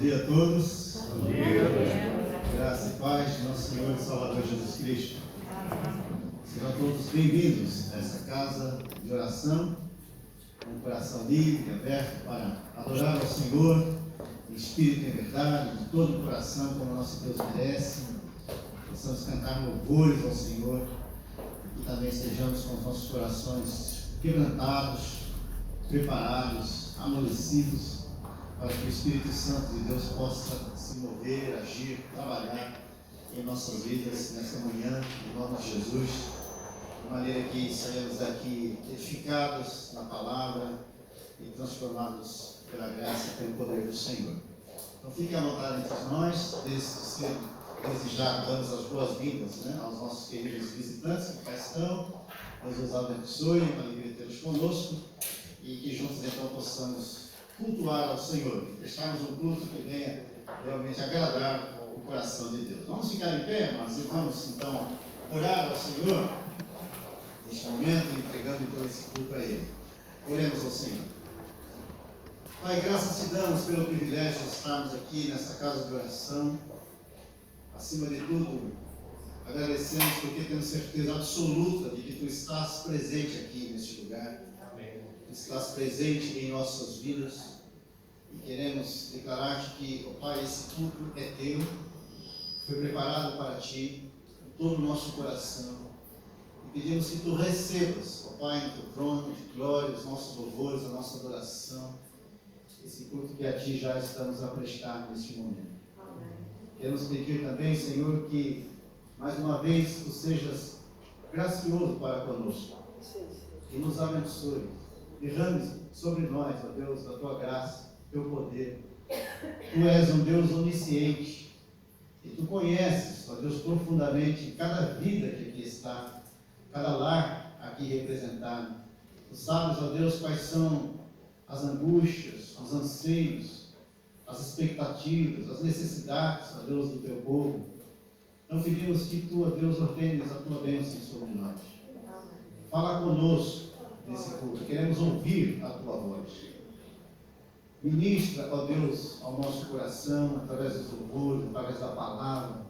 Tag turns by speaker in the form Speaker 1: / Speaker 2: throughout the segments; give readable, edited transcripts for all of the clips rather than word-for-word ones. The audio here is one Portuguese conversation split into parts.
Speaker 1: dia a todos.
Speaker 2: Bom dia.
Speaker 1: Graça e paz de nosso Senhor e Salvador Jesus Cristo. Sejam todos bem-vindos a essa casa de oração, com um coração livre, aberto para adorar ao Senhor, em espírito e em verdade, de todo o coração, como nosso Deus merece. Possamos cantar louvores ao Senhor e também estejamos com os nossos corações quebrantados, preparados, amolecidos, para que o Espírito Santo de Deus possa se mover, agir, trabalhar em nossas vidas nesta manhã, em nome de Jesus, de maneira que saímos daqui edificados na palavra e transformados pela graça e pelo poder do Senhor. Então fiquem à vontade entre nós, desde já damos as boas-vindas, aos nossos queridos visitantes que cá estão. Deus os abençoe, é uma alegria tê-los conosco e que juntos então possamos cultuar ao Senhor, prestarmos um culto que venha realmente agradar o coração de Deus. Vamos ficar em pé, mas vamos então orar ao Senhor neste momento, entregando então esse culto a Ele. Oremos ao Senhor. Pai, graças te damos pelo privilégio de estarmos aqui nessa casa de oração. Acima de tudo, agradecemos porque temos certeza absoluta de que Tu estás presente aqui neste lugar. Tu estás presente em nossas vidas. E queremos declarar que, ó Pai, esse culto é Teu, foi preparado para Ti, com todo o nosso coração. E pedimos que Tu recebas, ó Pai, no Teu trono de glória, os nossos louvores, a nossa adoração, esse culto que a Ti já estamos a prestar neste momento. Queremos pedir também, Senhor, que mais uma vez Tu sejas gracioso para conosco, que nos abençoe, derrame sobre nós, ó Deus, a Tua graça, Teu poder. Tu és um Deus onisciente e Tu conheces, ó Deus, profundamente cada vida que aqui está, cada lar aqui representado. Tu sabes, ó Deus, quais são as angústias, os anseios, as expectativas, as necessidades, ó Deus, do Teu povo. Então pedimos que Tu, ó Deus, ordenes a Tua bênção sobre nós. Fala conosco nesse culto, queremos ouvir a Tua voz. Ministra, ó Deus, ao nosso coração, através dos louvores, através da palavra,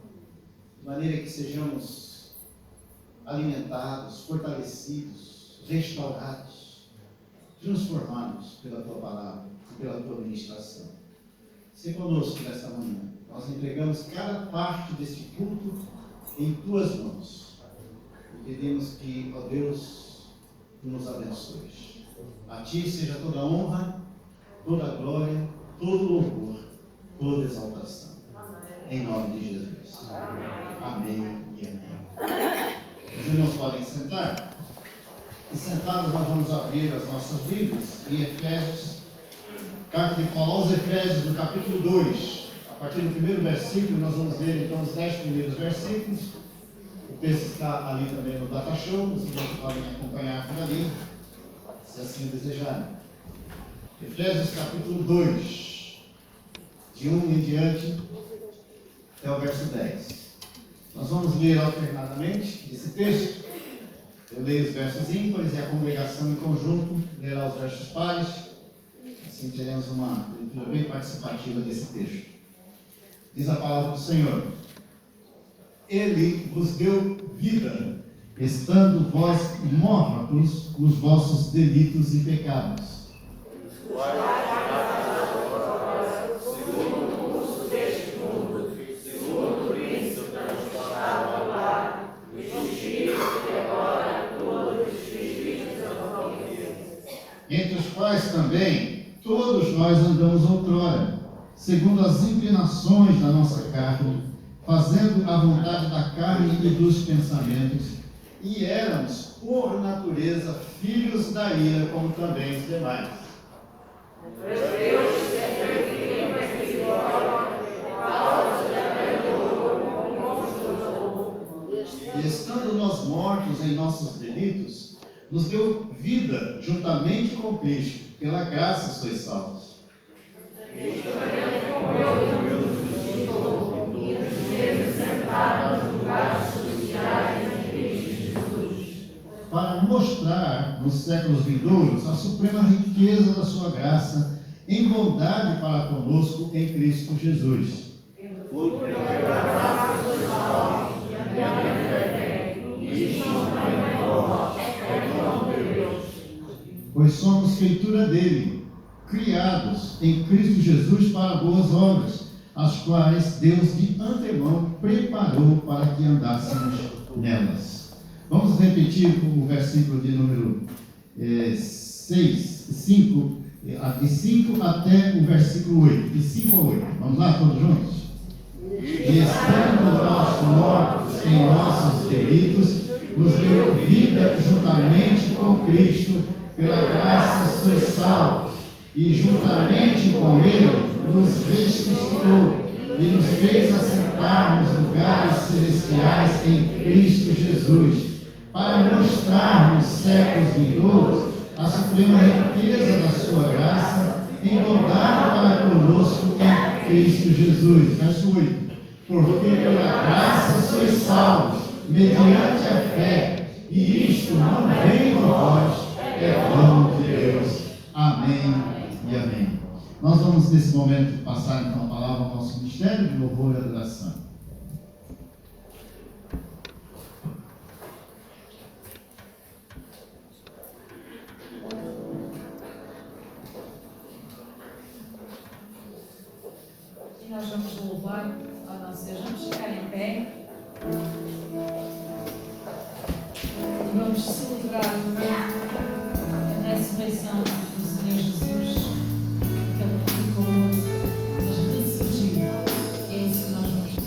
Speaker 1: de maneira que sejamos alimentados, fortalecidos, restaurados, transformados pela Tua palavra e pela Tua ministração. Se conosco nesta manhã, nós entregamos cada parte deste culto em Tuas mãos e pedimos que, ó Deus, Tu nos abençoes. A Ti seja toda a honra, toda a glória, todo louvor, toda exaltação. Em nome de Jesus. Amém e amém. Os irmãos podem sentar. E sentados nós vamos abrir as nossas Bíblias em Efésios, carta de Paulo aos Efésios, no capítulo 2. A partir do primeiro versículo, nós vamos ler então os 10 primeiros versículos. O texto está ali também no Data Show, os irmãos podem acompanhar por ali, se assim desejarem. Efésios capítulo 2, de 1 em diante, até o verso 10. Nós vamos ler alternadamente esse texto. Eu leio os versos ímpares e a congregação em conjunto lerá os versos pares. Assim teremos uma leitura bem participativa desse texto. Diz a palavra do Senhor: Ele vos deu vida, estando vós mortos nos vossos delitos e pecados,
Speaker 2: segundo o curso deste mundo, segundo o príncipe transportado ao ar, o espírito que agora todos os espíritos corrompem,
Speaker 1: entre os quais também todos nós andamos outrora, segundo as inclinações da nossa carne, fazendo a vontade da carne e dos pensamentos, e éramos, por natureza, filhos da ira, como também os demais.
Speaker 2: Deus é perfeito, misericórdia, causa de
Speaker 1: E estando nós mortos em nossos delitos, nos deu vida juntamente com Cristo, pela graça sois salvos. Para mostrar nos séculos vindouros a suprema riqueza da sua graça em bondade para conosco em Cristo Jesus. Pois somos feitura dele, criados em Cristo Jesus para boas obras, as quais Deus de antemão preparou para que andássemos nelas. Vamos repetir o versículo de número 5 até o versículo 8. De 5 a 8. Vamos lá, todos juntos? E estando nós mortos em nossos delitos, nos deu vida juntamente com Cristo, pela graça sois salvos, e juntamente com Ele nos ressuscitou e nos fez assentar nos lugares celestiais em Cristo Jesus, para mostrar nos séculos vindouros a suprema riqueza da sua graça, em bondade para conosco em Cristo Jesus. Verso 8. Porque pela graça sois salvos, mediante a fé, e isto não vem de vós, é dom de Deus. Amém e amém. Nós vamos nesse momento passar então a palavra ao nosso ministério de louvor e adoração.
Speaker 3: E nós vamos louvar ao nosso Deus. Vamos ficar em pé e vamos celebrar a ressurreição do Senhor Jesus, que Ele ficou morto, mas ressurgiu. É isso que nós vamos fazer.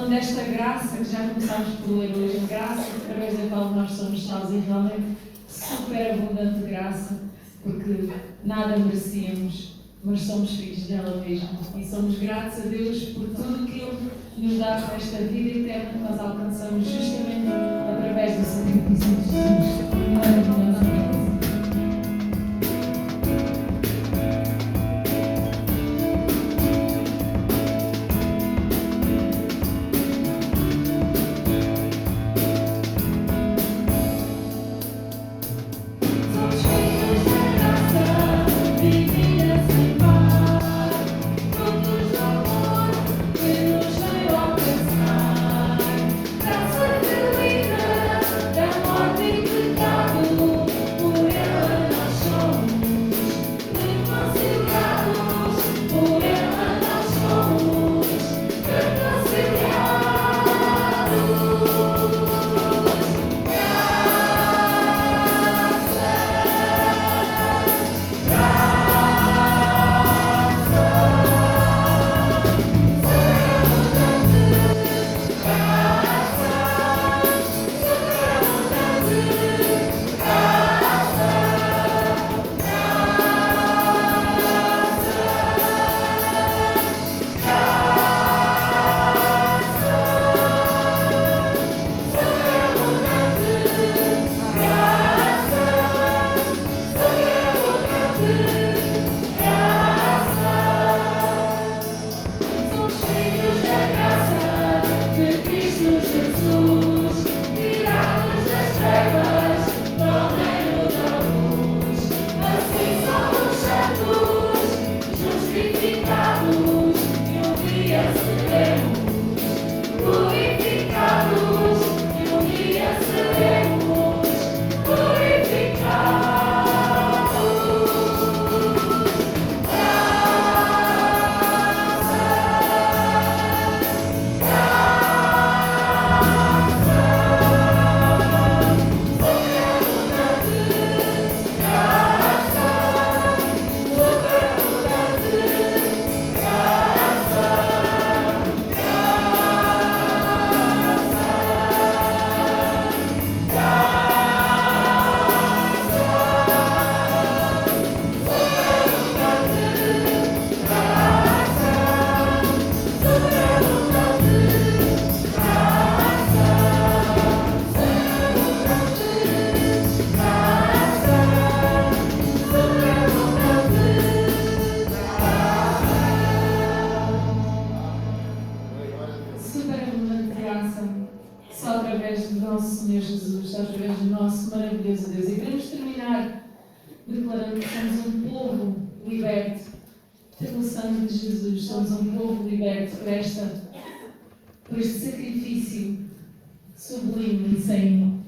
Speaker 3: Desta graça que já começámos por ler hoje, graça através da qual nós somos salvos, e realmente super abundante graça, porque nada merecíamos, mas somos filhos dela mesma. E somos gratos a Deus por tudo que Ele nos dá para esta vida eterna que nós alcançamos justamente através do sacrifício de Jesus. Maravilhosamente. Declarando que somos um povo liberto pelo sangue de Jesus, somos um povo liberto por este sacrifício sublime e sem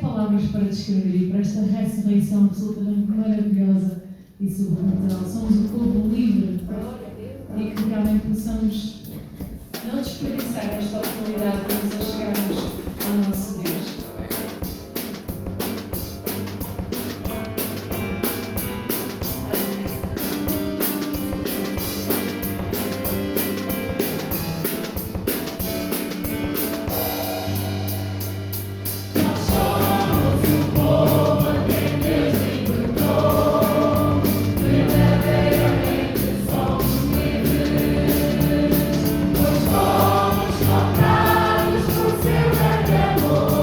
Speaker 3: palavras para descrever, e por esta ressurreição absolutamente maravilhosa e sobrenatural. Somos um povo livre e que realmente possamos não desperdiçar esta oportunidade de nos achegarmos ao nosso Deus.
Speaker 2: Comprados por seu grande amor.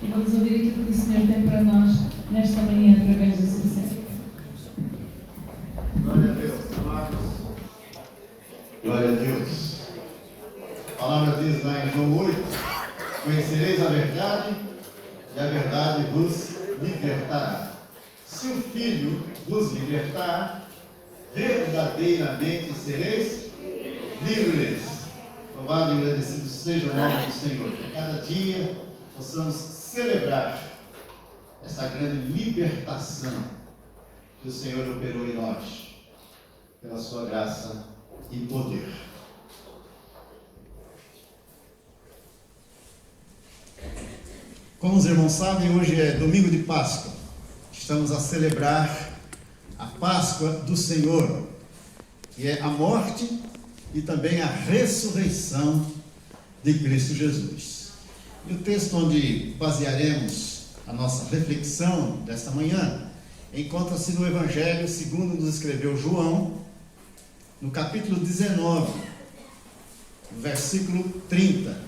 Speaker 3: e vamos ouvir aquilo que o Senhor tem para nós nesta manhã através do seu servo.
Speaker 1: Glória a Deus, amados. Glória a Deus. A palavra diz lá em João 8: conhecereis a verdade, e a verdade vos libertará. Se o Filho vos libertar, verdadeiramente sereis livres. Louvado e agradecido seja o nome do Senhor. Que cada dia possamos celebrar essa grande libertação que o Senhor operou em nós, pela sua graça e poder. Como os irmãos sabem, hoje é domingo de Páscoa. Estamos a celebrar a Páscoa do Senhor, que é a morte e também a ressurreição de Cristo Jesus. E o texto onde basearemos a nossa reflexão desta manhã encontra-se no Evangelho segundo nos escreveu João, no capítulo 19, versículo 30.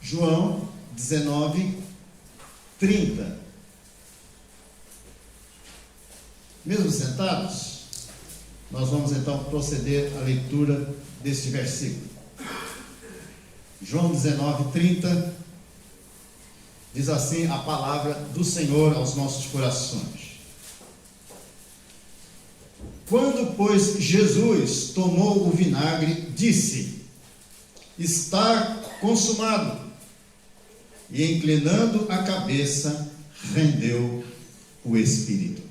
Speaker 1: João 19, 30. Mesmo sentados, nós vamos então proceder à leitura deste versículo. João 19, 30 diz assim a palavra do Senhor aos nossos corações. Quando, pois, Jesus tomou o vinagre, disse: está consumado. E inclinando a cabeça, rendeu o Espírito.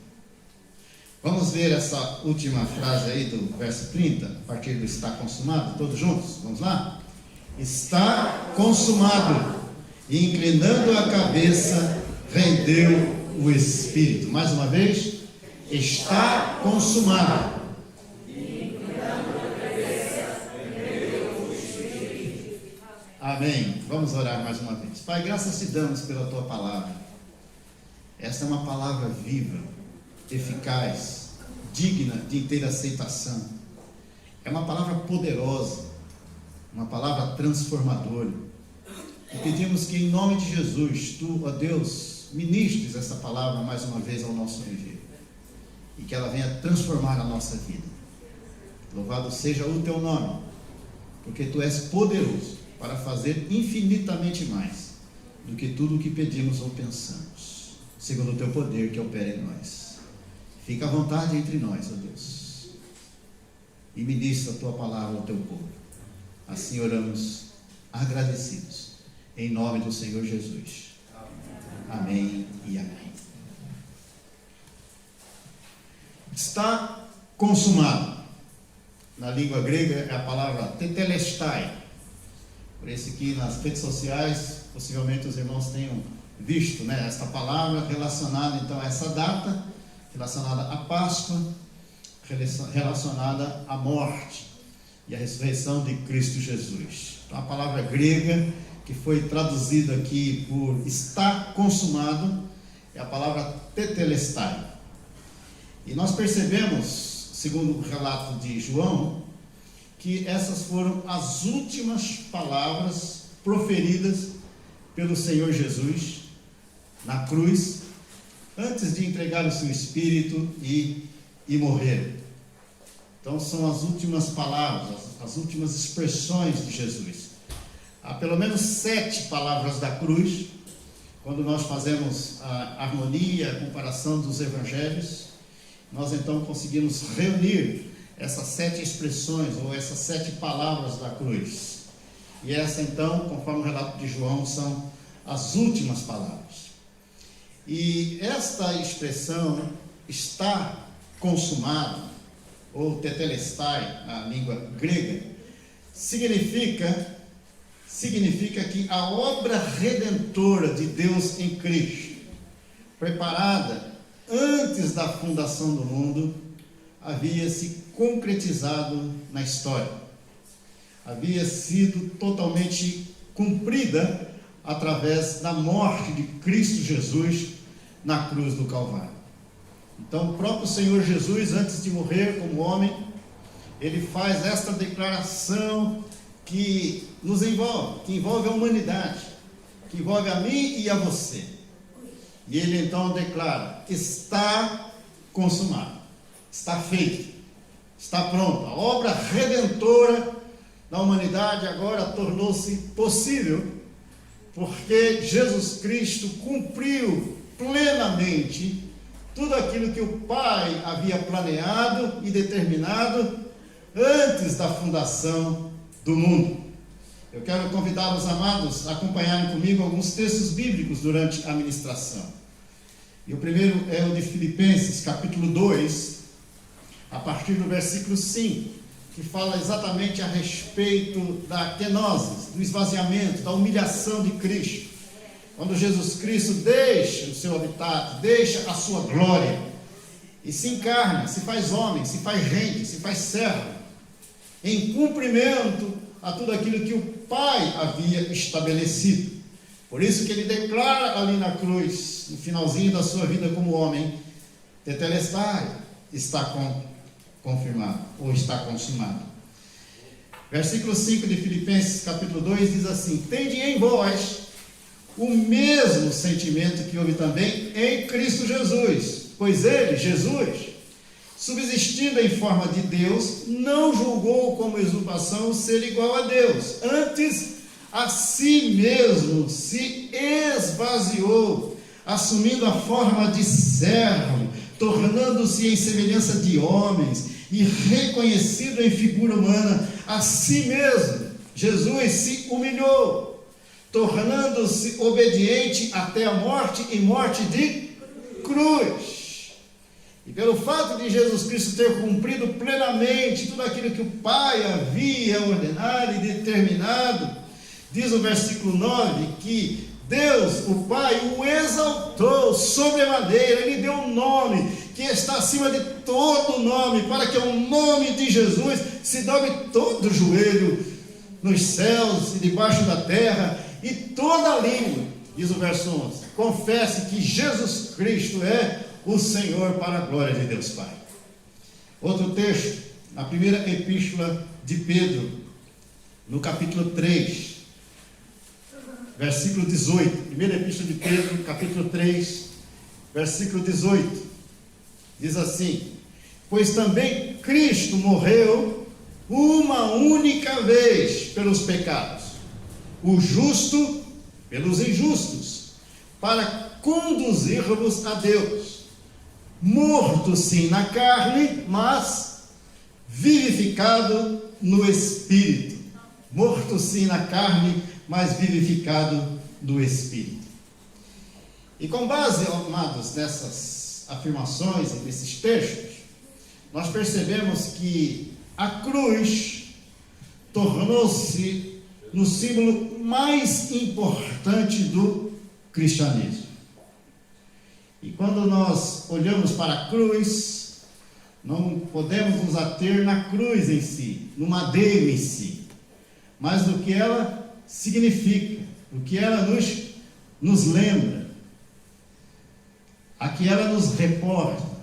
Speaker 1: Vamos ver essa última frase aí do verso 30, a partir do está consumado, todos juntos, vamos lá? Está consumado, e inclinando a cabeça, rendeu o Espírito. Mais uma vez, está consumado. Amém. Vamos orar mais uma vez. Pai, graças te damos pela tua palavra. Esta é uma palavra viva, eficaz, digna de inteira aceitação. É uma palavra poderosa, uma palavra transformadora. E pedimos que em nome de Jesus, tu, ó Deus, ministres essa palavra mais uma vez ao nosso viver. E que ela venha transformar a nossa vida. Louvado seja o teu nome, porque tu és poderoso para fazer infinitamente mais do que tudo o que pedimos ou pensamos, segundo o teu poder que opera em nós. Fica à vontade entre nós, ó Deus, e ministra a tua palavra ao teu povo. Assim oramos agradecidos, em nome do Senhor Jesus. Amém e amém. Está consumado. Na língua grega é a palavra tetelestai. Por isso que nas redes sociais, possivelmente os irmãos tenham visto, né, esta palavra relacionada então a essa data, relacionada à Páscoa, relacionada à morte e à ressurreição de Cristo Jesus. Então a palavra grega que foi traduzida aqui por está consumado é a palavra tetelestai. E nós percebemos, segundo o relato de João, que essas foram as últimas palavras proferidas pelo Senhor Jesus na cruz, antes de entregar o seu Espírito e morrer. Então são as últimas palavras, as últimas expressões de Jesus. Há pelo menos 7 palavras da cruz, quando nós fazemos a harmonia, a comparação dos evangelhos, nós então conseguimos reunir essas 7 expressões, ou essas 7 palavras da cruz. E essa então, conforme o relato de João, são as últimas palavras. E esta expressão, está consumado, ou tetelestai, na língua grega, significa que a obra redentora de Deus em Cristo, preparada antes da fundação do mundo, havia se concretizado na história, havia sido totalmente cumprida através da morte de Cristo Jesus na cruz do Calvário. Então o próprio Senhor Jesus, antes de morrer como homem, ele faz esta declaração que nos envolve, que envolve a humanidade, que envolve a mim e a você. E ele então declara: está consumado, está feito, está pronto. A obra redentora da humanidade agora tornou-se possível, porque Jesus Cristo cumpriu plenamente tudo aquilo que o Pai havia planeado e determinado antes da fundação do mundo. Eu quero convidar os amados a acompanharem comigo alguns textos bíblicos durante a ministração. E o primeiro é o de Filipenses, capítulo 2, a partir do versículo 5, que fala exatamente a respeito da kenosis, do esvaziamento, da humilhação de Cristo. Quando Jesus Cristo deixa o seu habitat, deixa a sua glória, e se encarna, se faz homem, se faz gente, se faz servo, em cumprimento a tudo aquilo que o Pai havia estabelecido. Por isso que ele declara ali na cruz, no finalzinho da sua vida como homem: tetelestai, está confirmado, ou está consumado. Versículo 5 de Filipenses, capítulo 2, diz assim: tende em vós o mesmo sentimento que houve também em Cristo Jesus, pois ele, Jesus, subsistindo em forma de Deus, não julgou como usurpação ser igual a Deus, antes a si mesmo se esvaziou, assumindo a forma de servo, tornando-se em semelhança de homens, e reconhecido em figura humana, a si mesmo Jesus se humilhou, tornando-se obediente até a morte, e morte de cruz. E pelo fato de Jesus Cristo ter cumprido plenamente tudo aquilo que o Pai havia ordenado e determinado, diz o versículo 9 que Deus, o Pai, o exaltou sobremaneira, ele deu um nome que está acima de todo nome, para que ao nome de Jesus se dobre todo o joelho nos céus e debaixo da terra, e toda língua, diz o verso 11, confesse que Jesus Cristo é o Senhor, para a glória de Deus Pai. Outro texto, na primeira epístola de Pedro, no capítulo 3, versículo 18. Primeira epístola de Pedro, capítulo 3, versículo 18. Diz assim: pois também Cristo morreu uma única vez pelos pecados, o justo pelos injustos, para conduzir-vos a Deus, morto sim na carne, mas vivificado no Espírito. Morto sim na carne, mas vivificado no Espírito. E com base, amados, nessas afirmações e nesses textos, nós percebemos que a cruz tornou-se no símbolo mais importante do cristianismo. E quando nós olhamos para a cruz, não podemos nos ater na cruz em si, no madeiro em si, mas no que ela significa, o que ela nos lembra, a que ela nos reporta,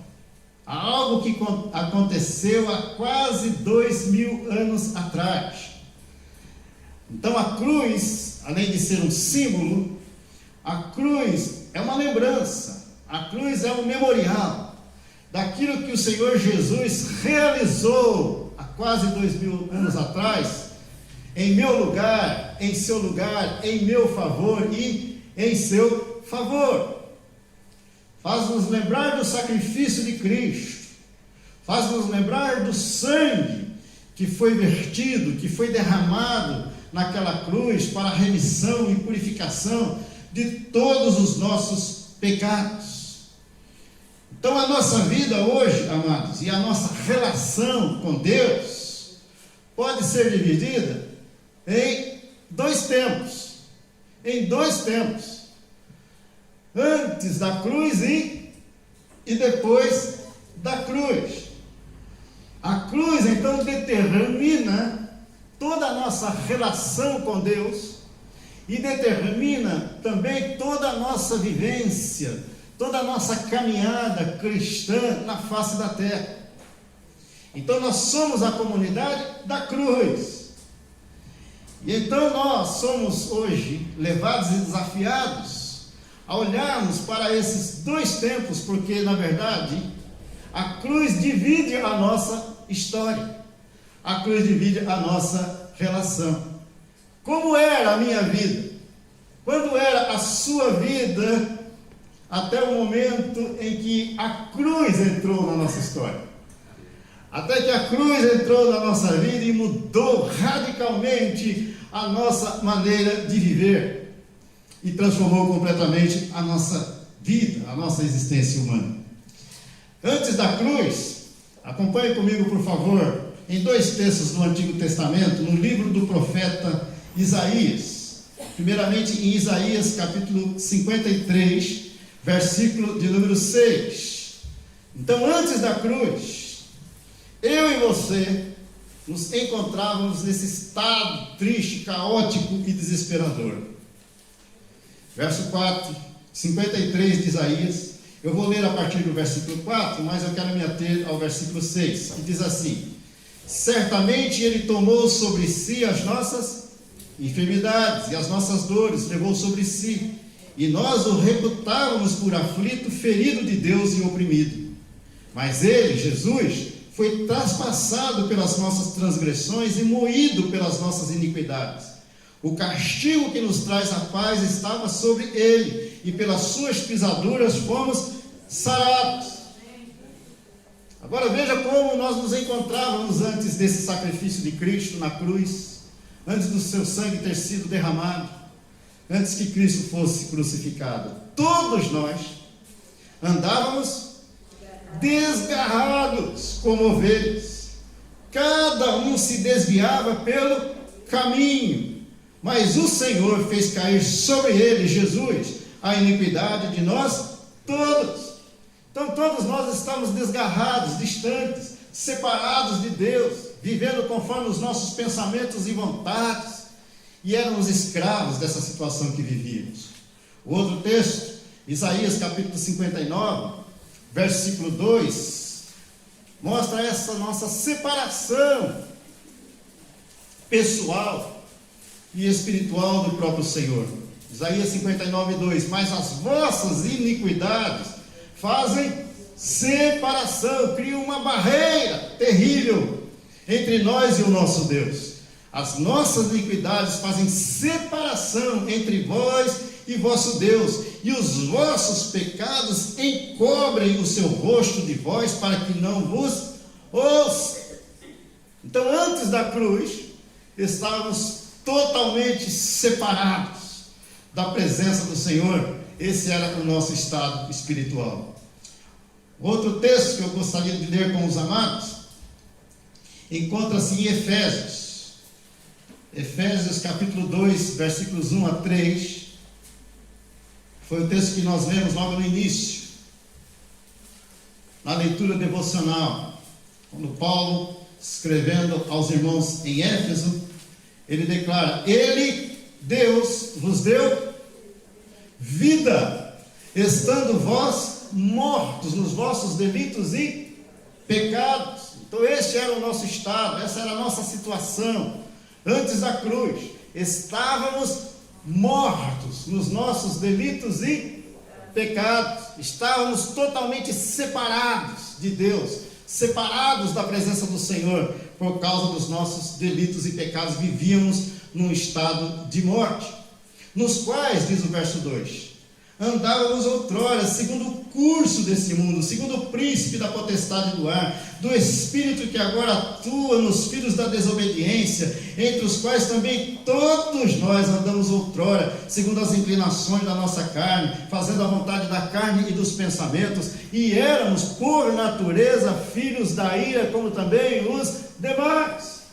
Speaker 1: a algo que aconteceu há quase 2000 anos atrás. Então a cruz, além de ser um símbolo, a cruz é uma lembrança, a cruz é um memorial daquilo que o Senhor Jesus realizou há quase 2000 anos atrás, em meu lugar, em seu lugar, em meu favor e em seu favor. Faz-nos lembrar do sacrifício de Cristo, faz-nos lembrar do sangue que foi vertido, que foi derramado naquela cruz para a remissão e purificação de todos os nossos pecados. Então a nossa vida hoje, amados, e a nossa relação com Deus pode ser dividida em dois tempos. Antes da cruz e depois da cruz. A cruz então determina toda a nossa relação com Deus e determina também toda a nossa vivência, toda a nossa caminhada cristã na face da terra. Então nós somos a comunidade da cruz. E então nós somos hoje levados e desafiados a olharmos para esses dois tempos, porque na verdade a cruz divide a nossa história, a cruz divide a nossa relação. Como era a minha vida? Quando era a sua vida? Até o momento em que a cruz entrou na nossa história. Até que a cruz entrou na nossa vida e mudou radicalmente a nossa maneira de viver. E transformou completamente a nossa vida, a nossa existência humana. Antes da cruz, acompanhe comigo, por favor, em dois textos do Antigo Testamento, no livro do profeta Isaías. Primeiramente em Isaías capítulo 53, versículo de número 6. Então, antes da cruz, eu e você nos encontrávamos nesse estado triste, caótico e desesperador. Verso 4, 53 de Isaías. Eu vou ler a partir do versículo 4, mas eu quero me ater ao versículo 6, que diz assim: certamente Ele tomou sobre si as nossas enfermidades e as nossas dores, levou sobre si, e nós o reputávamos por aflito, ferido de Deus e oprimido. Mas Ele, Jesus, foi traspassado pelas nossas transgressões e moído pelas nossas iniquidades. O castigo que nos traz a paz estava sobre Ele, e pelas suas pisaduras fomos sarados. Agora veja como nós nos encontrávamos antes desse sacrifício de Cristo na cruz, antes do seu sangue ter sido derramado, antes que Cristo fosse crucificado. Todos nós andávamos desgarrados como ovelhas, cada um se desviava pelo caminho, mas o Senhor fez cair sobre ele, Jesus, a iniquidade de nós todos. Então todos nós estamos desgarrados, distantes, separados de Deus, vivendo conforme os nossos pensamentos e vontades, e éramos escravos dessa situação que vivíamos. O outro texto, Isaías capítulo 59, versículo 2, mostra essa nossa separação pessoal e espiritual do próprio Senhor. Isaías 59, 2, mas as vossas iniquidades fazem separação, criam uma barreira terrível entre nós e o nosso Deus. As nossas iniquidades fazem separação entre vós e vosso Deus, e os vossos pecados encobrem o seu rosto de vós, para que não vos ouça. Então, antes da cruz, estávamos totalmente separados da presença do Senhor. Esse era o nosso estado espiritual. Outro texto que eu gostaria de ler com os amados encontra-se em Efésios capítulo 2, versículos 1 a 3. Foi o texto que nós lemos logo no início, na leitura devocional, quando Paulo, escrevendo aos irmãos em Éfeso, ele declara: Ele, Deus, vos deu vida, estando vós mortos nos vossos delitos e pecados. Então este era o nosso estado, essa era a nossa situação antes da cruz. Estávamos mortos nos nossos delitos e pecados, estávamos totalmente separados de Deus, separados da presença do Senhor, por causa dos nossos delitos e pecados. Vivíamos num estado de morte, nos quais, diz o verso 2, andávamos outrora segundo o curso desse mundo, segundo o príncipe da potestade do ar, do espírito que agora atua nos filhos da desobediência, entre os quais também todos nós andamos outrora, segundo as inclinações da nossa carne, fazendo a vontade da carne e dos pensamentos, e éramos por natureza filhos da ira, como também os demais.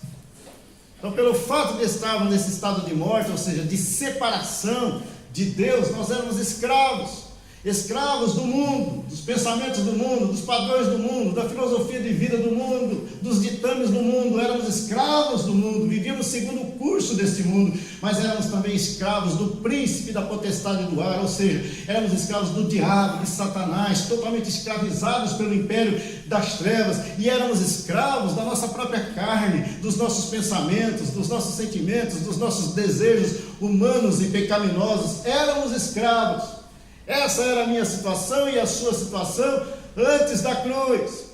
Speaker 1: Então, pelo fato de estarmos nesse estado de morte, ou seja, de separação de Deus, nós éramos escravos. escravos do mundo, dos pensamentos do mundo, dos padrões do mundo, da filosofia de vida do mundo, dos ditames do mundo. Éramos escravos do mundo, vivíamos segundo o curso deste mundo, mas éramos também escravos do príncipe da potestade do ar, ou seja, éramos escravos do diabo, de Satanás, totalmente escravizados pelo império das trevas, e éramos escravos da nossa própria carne, dos nossos pensamentos, dos nossos sentimentos, dos nossos desejos humanos e pecaminosos. Éramos escravos. Essa era a minha situação e a sua situação antes da cruz.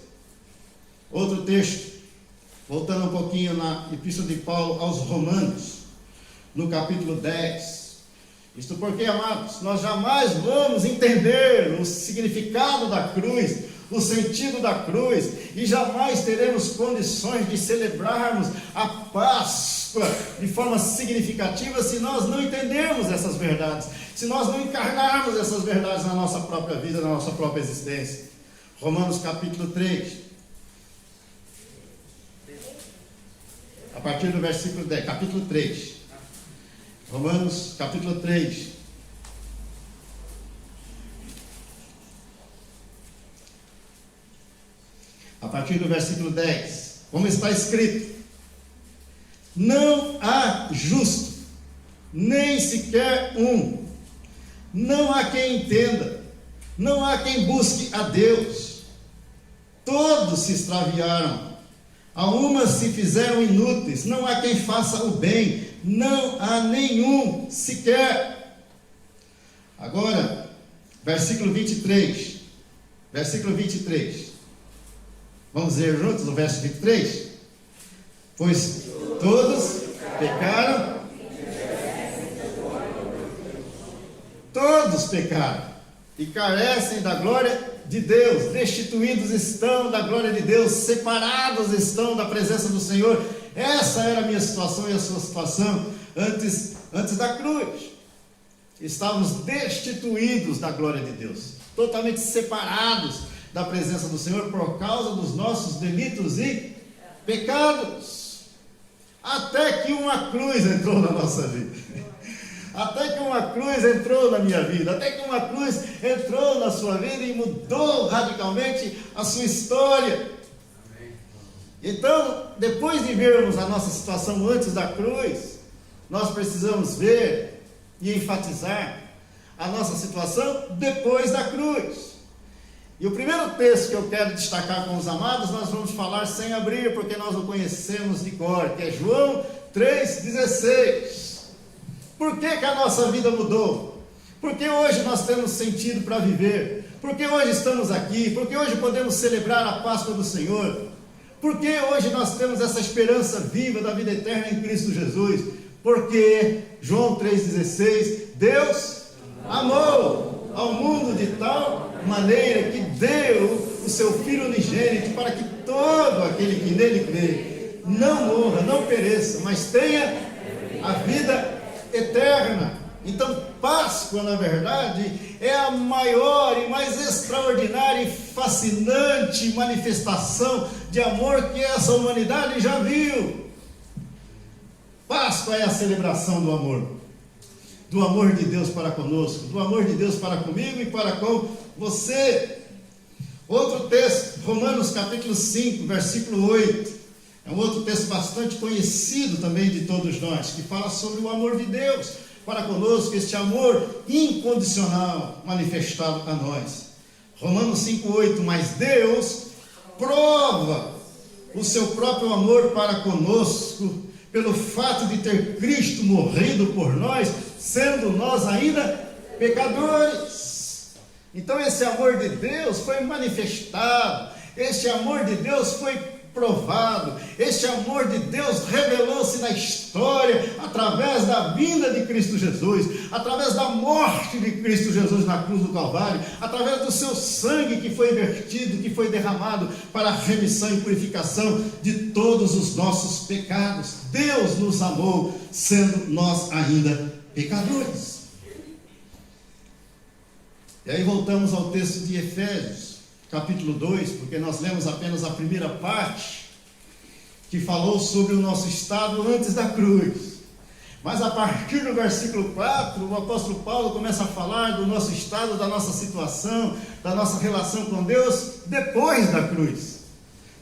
Speaker 1: Outro texto, voltando um pouquinho na Epístola de Paulo aos Romanos, no capítulo 10. Isto porque, amados, nós jamais vamos entender o significado da cruz, o sentido da cruz, e jamais teremos condições de celebrarmos a Páscoa de forma significativa se nós não entendermos essas verdades, se nós não encarnarmos essas verdades na nossa própria vida, na nossa própria existência. Romanos capítulo 3, a partir do versículo 10, capítulo 3, Romanos capítulo 3, a partir do versículo 10, como está escrito: não há justo, nem sequer um, não há quem entenda, não há quem busque a Deus. Todos se extraviaram, a uma se fizeram inúteis, não há quem faça o bem, não há nenhum sequer. Agora, versículo 23, vamos ler juntos o verso 23? Pois todos pecaram, e carecem da glória de Deus, destituídos estão da glória de Deus, separados estão da presença do Senhor. Essa era a minha situação e a sua situação antes da cruz. Estávamos destituídos da glória de Deus, totalmente separados da presença do Senhor por causa dos nossos delitos e pecados. Até que uma cruz entrou na nossa vida. Até que uma cruz entrou na minha vida, até que uma cruz entrou na sua vida e mudou radicalmente a sua história. Então, depois de vermos a nossa situação antes da cruz, nós precisamos ver e enfatizar a nossa situação depois da cruz. E o primeiro texto que eu quero destacar com os amados, nós vamos falar sem abrir, porque nós o conhecemos de cor, que é João 3,16. Por que a nossa vida mudou? Porque hoje nós temos sentido para viver, porque hoje estamos aqui, porque hoje podemos celebrar a Páscoa do Senhor, porque hoje nós temos essa esperança viva da vida eterna em Cristo Jesus. Porque João 3,16, Deus amou ao mundo de tal maneira que deu o seu Filho unigênito, para que todo aquele que nele crê não morra, não pereça, mas tenha a vida eterna. Então, Páscoa, na verdade, é a maior e mais extraordinária e fascinante manifestação de amor que essa humanidade já viu. Páscoa é a celebração do amor de Deus para conosco, do amor de Deus para comigo e para com você. Outro texto, Romanos capítulo 5, versículo 8, é um outro texto bastante conhecido também de todos nós, que fala sobre o amor de Deus para conosco, este amor incondicional manifestado a nós. Romanos 5,8, mas Deus prova o seu próprio amor para conosco, pelo fato de ter Cristo morrido por nós, sendo nós ainda pecadores. Então esse amor de Deus foi manifestado, este amor de Deus foi provado, este amor de Deus revelou-se na história através da vinda de Cristo Jesus, através da morte de Cristo Jesus na cruz do Calvário, através do seu sangue que foi vertido, que foi derramado para a remissão e purificação de todos os nossos pecados. Deus nos amou, sendo nós ainda pecadores. E aí voltamos ao texto de Efésios, capítulo 2, porque nós lemos apenas a primeira parte, que falou sobre o nosso estado antes da cruz. Mas a partir do versículo 4, o apóstolo Paulo começa a falar do nosso estado, da nossa situação, da nossa relação com Deus depois da cruz.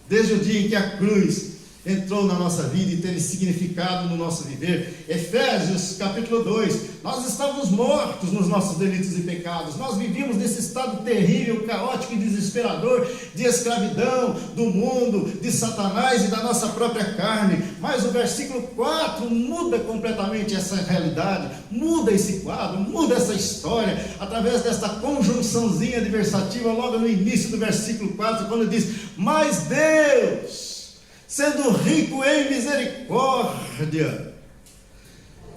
Speaker 1: Desde o dia em que a cruz entrou na nossa vida e teve significado no nosso viver. Efésios capítulo 2, nós estávamos mortos nos nossos delitos e pecados, nós vivíamos nesse estado terrível, caótico e desesperador, de escravidão, do mundo, de Satanás e da nossa própria carne. Mas o versículo 4 muda completamente essa realidade, muda esse quadro, muda essa história, através desta conjunçãozinha adversativa, logo no início do versículo 4, quando diz: mas Deus, sendo rico em misericórdia,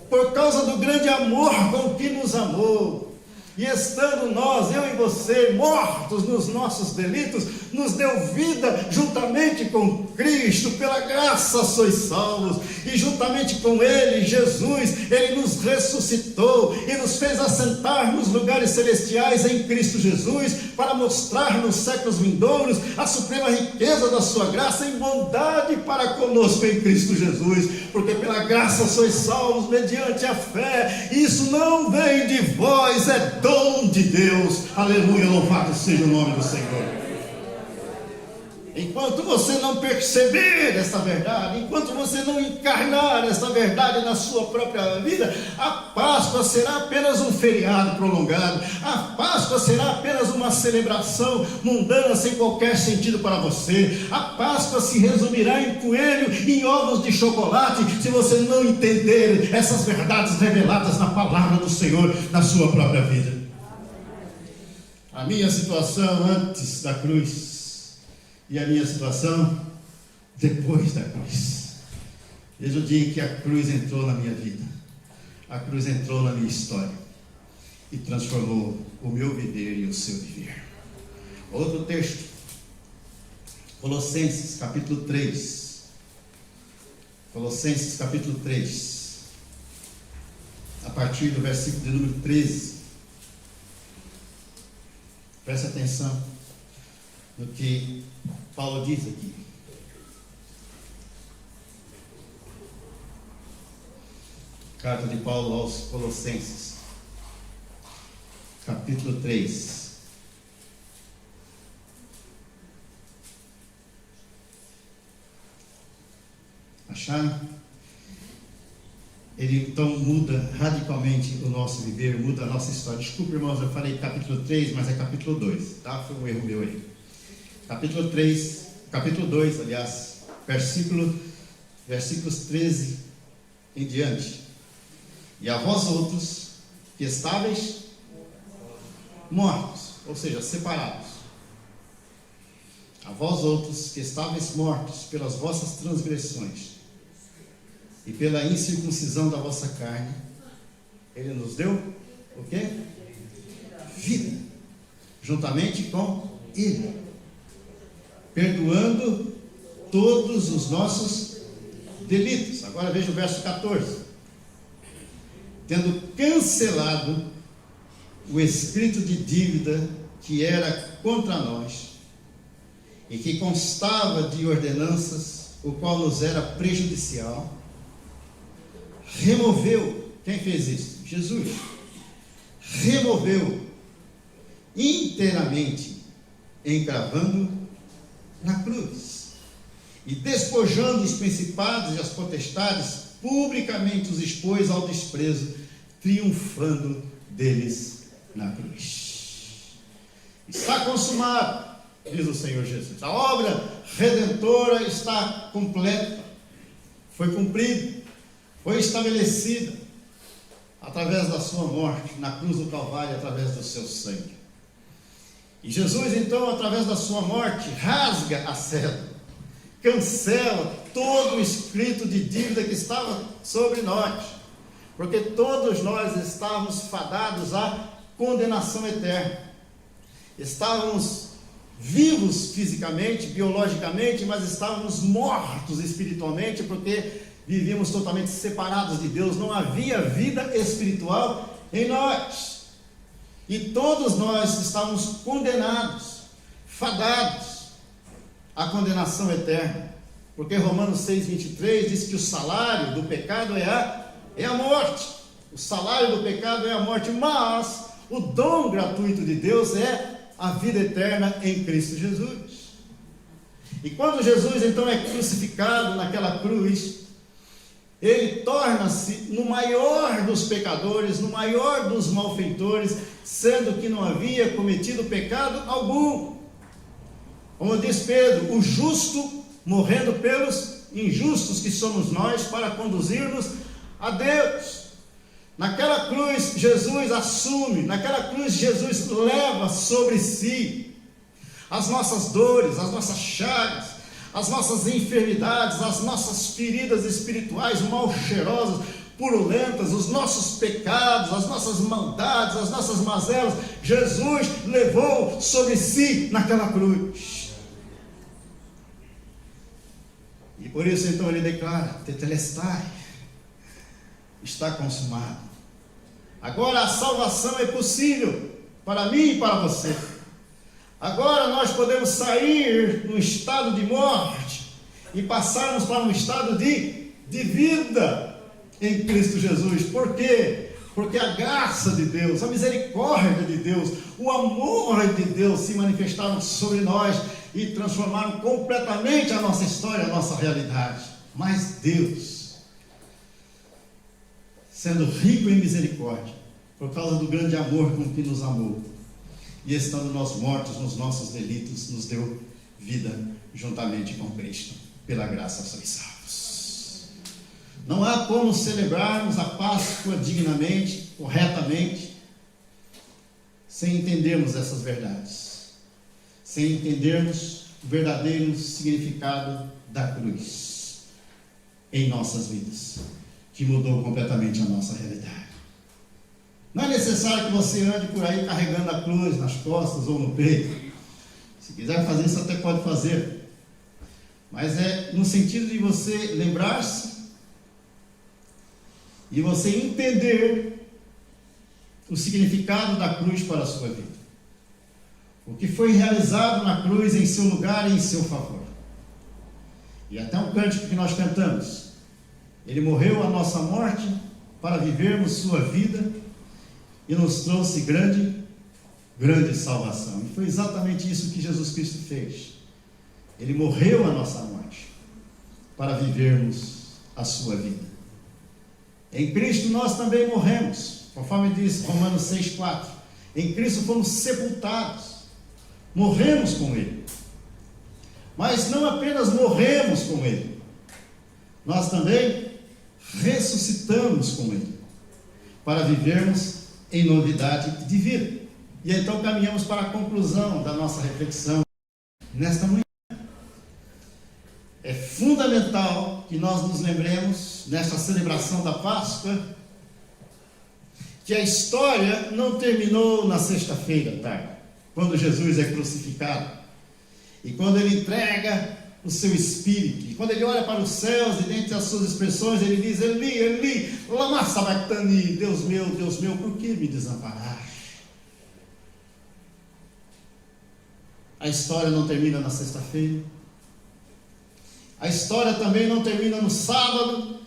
Speaker 1: por causa do grande amor com que nos amou, e estando nós, eu e você, mortos nos nossos delitos, nos deu vida juntamente com Cristo. Pela graça sois salvos, e juntamente com Ele, Jesus, Ele nos ressuscitou e nos fez assentar nos lugares celestiais em Cristo Jesus, para mostrar nos séculos vindouros a suprema riqueza da sua graça em bondade para conosco em Cristo Jesus. Porque pela graça sois salvos mediante a fé, e isso não vem de vós, é dom de Deus. Aleluia, louvado seja o nome do Senhor. Enquanto você não perceber essa verdade, enquanto você não encarnar essa verdade na sua própria vida, a Páscoa será apenas um feriado prolongado, a Páscoa será apenas uma celebração mundana sem qualquer sentido para você. A Páscoa se resumirá em coelho e em ovos de chocolate, se você não entender essas verdades reveladas na palavra do Senhor na sua própria vida. A minha situação antes da cruz e a minha situação depois da cruz. Desde o dia em que a cruz entrou na minha vida, a cruz entrou na minha história e transformou o meu viver e o seu viver. Outro texto, Colossenses capítulo 3. Colossenses capítulo 3, a partir do versículo de número 13. Preste atenção no que Paulo diz aqui. Carta de Paulo aos Colossenses, capítulo 3. Acharam? Ele então muda radicalmente o nosso viver, muda a nossa história. Desculpa, irmãos, eu falei capítulo 3, mas é capítulo 2, tá? Foi um erro meu aí. Capítulo 3, capítulo 2, aliás, versículos 13 em diante. E a vós outros que estáveis mortos, ou seja, separados. A vós outros que estáveis mortos pelas vossas transgressões e pela incircuncisão da vossa carne, Ele nos deu o quê? Vida, juntamente com Ele, perdoando todos os nossos delitos. Agora veja o verso 14. Tendo cancelado o escrito de dívida que era contra nós e que constava de ordenanças, o qual nos era prejudicial, removeu. Quem fez isso? Jesus. Removeu inteiramente, encravando na cruz, e despojando os principados e as potestades, publicamente os expôs ao desprezo, triunfando deles na cruz. Está consumado, diz o Senhor Jesus. A obra redentora está completa, foi cumprida, foi estabelecida através da sua morte na cruz do Calvário, através do seu sangue. E Jesus então, através da sua morte, rasga a cédula, cancela todo o escrito de dívida que estava sobre nós, porque todos nós estávamos fadados à condenação eterna. Estávamos vivos fisicamente, biologicamente, mas estávamos mortos espiritualmente, porque vivíamos totalmente separados de Deus, não havia vida espiritual em nós, e todos nós estávamos condenados, fadados à condenação eterna, porque Romanos 6,23 diz que o salário do pecado é a é a morte. O salário do pecado é a morte, mas o dom gratuito de Deus é a vida eterna em Cristo Jesus. E quando Jesus então é crucificado naquela cruz, ele torna-se no maior dos pecadores, no maior dos malfeitores, sendo que não havia cometido pecado algum. Como diz Pedro, o justo morrendo pelos injustos, que somos nós, para conduzir-nos a Deus. Naquela cruz Jesus assume, naquela cruz Jesus leva sobre si as nossas dores, as nossas chagas, as nossas enfermidades, as nossas feridas espirituais mal cheirosas, purulentas, os nossos pecados, as nossas maldades, as nossas mazelas. Jesus levou sobre si naquela cruz. E por isso então ele declara: tetelestai, está consumado. Agora a salvação é possível para mim e para você. Agora nós podemos sair do estado de morte e passarmos para um estado de vida em Cristo Jesus. Por quê? Porque a graça de Deus, a misericórdia de Deus, o amor de Deus se manifestaram sobre nós e transformaram completamente a nossa história, a nossa realidade. Mas Deus, sendo rico em misericórdia, por causa do grande amor com que nos amou, e estando nós mortos nos nossos delitos, nos deu vida juntamente com Cristo. Pela graça sois salvos. Não há como celebrarmos a Páscoa dignamente, corretamente, sem entendermos essas verdades, sem entendermos o verdadeiro significado da cruz em nossas vidas, que mudou completamente a nossa realidade. Não é necessário que você ande por aí carregando a cruz nas costas ou no peito. Se quiser fazer isso, até pode fazer. Mas é no sentido de você lembrar-se e você entender o significado da cruz para a sua vida. O que foi realizado na cruz em seu lugar e em seu favor. E até um cântico que nós cantamos: ele morreu a nossa morte para vivermos sua vida e nos trouxe grande salvação. E foi exatamente isso que Jesus Cristo fez. Ele morreu a nossa morte para vivermos a sua vida. Em Cristo nós também morremos, conforme diz Romanos 6,4. Em Cristo fomos sepultados, morremos com Ele. Mas não apenas morremos com Ele, nós também ressuscitamos com Ele, para vivermos em novidade de vida. E então caminhamos para a conclusão da nossa reflexão nesta manhã. É fundamental que nós nos lembremos, nesta celebração da Páscoa, que a história não terminou na sexta-feira à tarde, quando Jesus é crucificado, e quando ele entrega o seu espírito, e quando ele olha para os céus, e dentre as suas expressões ele diz: Eli, Eli, lama sabachthani, Deus meu, por que me desamparaste? A história não termina na sexta-feira, a história também não termina no sábado,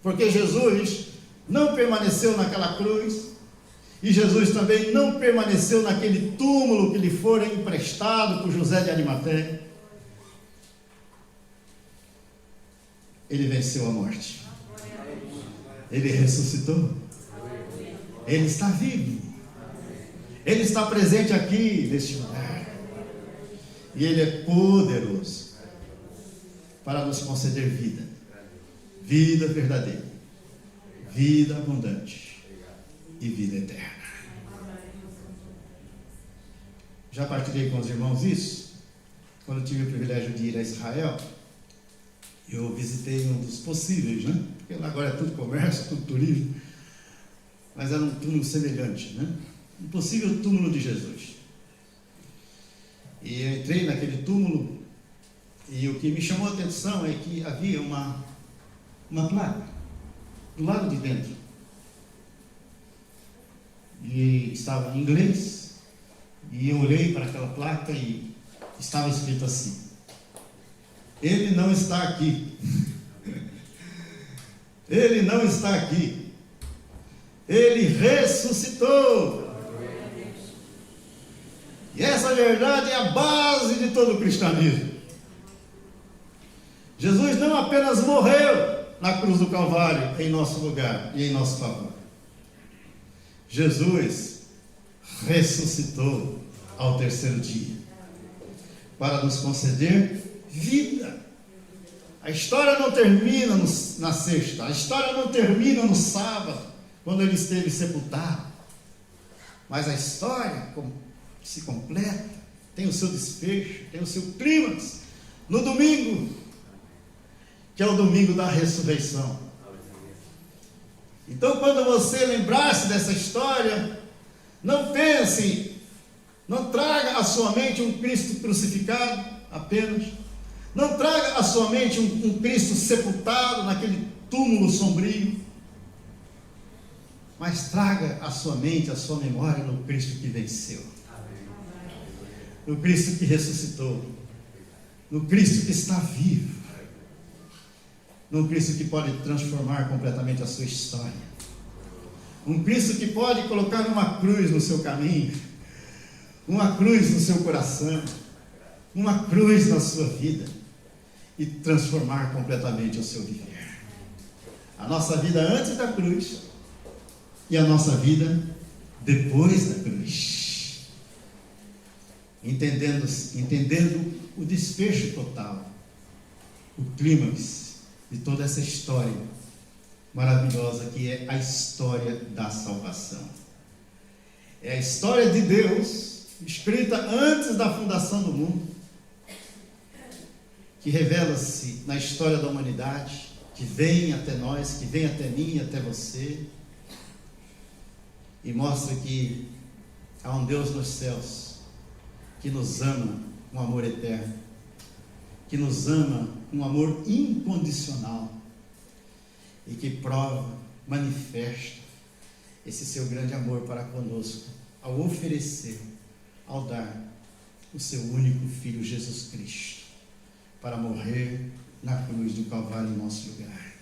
Speaker 1: porque Jesus não permaneceu naquela cruz, e Jesus também não permaneceu naquele túmulo que lhe fora emprestado por José de Arimateia. Ele venceu a morte, ele ressuscitou, ele está vivo, ele está presente aqui neste lugar, e ele é poderoso para nos conceder vida verdadeira, vida abundante e vida eterna. Já partilhei com os irmãos isso, quando eu tive o privilégio de ir a Israel. Eu visitei um dos possíveis, né? Porque lá agora é tudo comércio, tudo turismo, mas era um túmulo semelhante, né? Um possível túmulo de Jesus. E eu entrei naquele túmulo, e o que me chamou a atenção é que havia uma placa do lado de dentro, e estava em inglês, e eu olhei para aquela placa e estava escrito assim: ele não está aqui. Ele não está aqui. Ele ressuscitou. E essa verdade é a base de todo o cristianismo. Jesus não apenas morreu na cruz do Calvário em nosso lugar e em nosso favor. Jesus ressuscitou ao terceiro dia para nos conceder vida. A história não termina na sexta, a história não termina no sábado, quando ele esteve sepultado, mas a história se completa, tem o seu desfecho, tem o seu clímax no domingo, que é o domingo da ressurreição. Então, quando você lembrar-se dessa história, não pense, não traga à sua mente um Cristo crucificado apenas, não traga à sua mente um Cristo sepultado naquele túmulo sombrio, mas traga à sua mente, à sua memória, no Cristo que venceu, no Cristo que ressuscitou, no Cristo que está vivo, no Cristo que pode transformar completamente a sua história, um Cristo que pode colocar uma cruz no seu caminho, uma cruz no seu coração, uma cruz na sua vida, e transformar completamente o seu viver. A nossa vida antes da cruz e a nossa vida depois da cruz. Entendendo o desfecho total, o clímax de toda essa história maravilhosa que é a história da salvação. É a história de Deus, escrita antes da fundação do mundo, que revela-se na história da humanidade, que vem até nós, que vem até mim e até você, e mostra que há um Deus nos céus que nos ama com amor eterno, que nos ama com um amor incondicional e que prova, manifesta esse seu grande amor para conosco ao oferecer, ao dar o seu único Filho Jesus Cristo para morrer na cruz do Calvário em nosso lugar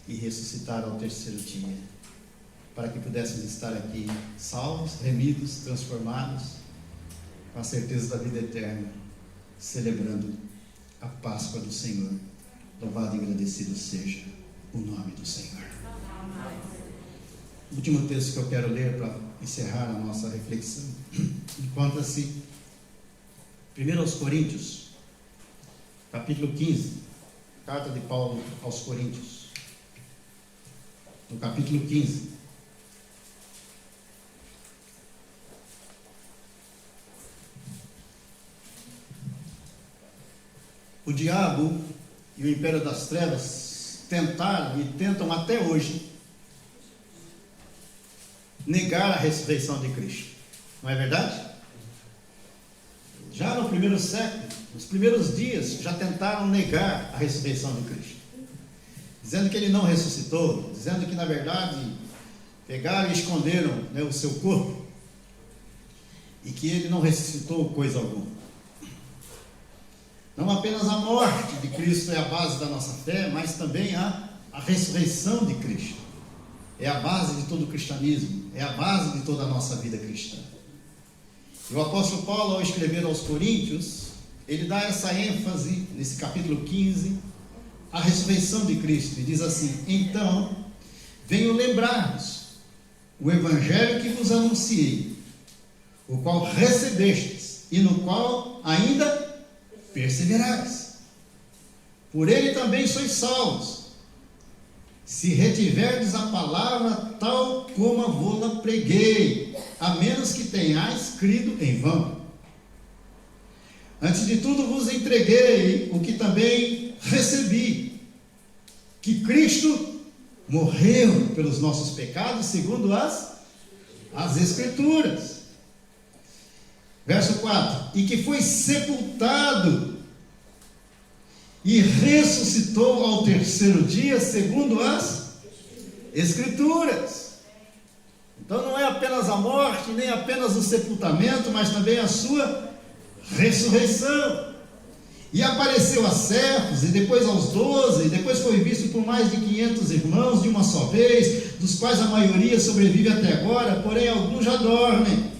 Speaker 1: e ressuscitar ao terceiro dia, para que pudéssemos estar aqui salvos, remidos, transformados, com a certeza da vida eterna, celebrando a Páscoa do Senhor. Louvado e agradecido seja o nome do Senhor. O último texto que eu quero ler para encerrar a nossa reflexão encontra-se 1 Coríntios, capítulo 15, carta de Paulo aos Coríntios, no capítulo 15. O diabo e o império das trevas tentaram e tentam até hoje negar a ressurreição de Cristo. Não é verdade? Já no primeiro século, nos primeiros dias, já tentaram negar a ressurreição de Cristo, dizendo que ele não ressuscitou, dizendo que na verdade pegaram e esconderam, né, o seu corpo, e que ele não ressuscitou coisa alguma. Não apenas a morte de Cristo é a base da nossa fé, mas também a ressurreição de Cristo é a base de todo o cristianismo, é a base de toda a nossa vida cristã. E o apóstolo Paulo, ao escrever aos Coríntios, ele dá essa ênfase, nesse capítulo 15, à ressurreição de Cristo, e diz assim: então, venho lembrar-vos o evangelho que vos anunciei, o qual recebestes, e no qual ainda perseverais. Por ele também sois salvos, se retiverdes a palavra tal como a vou-la preguei, a menos que tenhais crido em vão. Antes de tudo vos entreguei o que também recebi, que Cristo morreu pelos nossos pecados, segundo as Escrituras. Verso 4: e que foi sepultado e ressuscitou ao terceiro dia, segundo as Escrituras. Então não é apenas a morte, nem apenas o sepultamento, mas também a sua ressurreição. E apareceu a Cefas, e depois aos 12, e depois foi visto por mais de 500 irmãos de uma só vez, dos quais a maioria sobrevive até agora, porém alguns já dormem.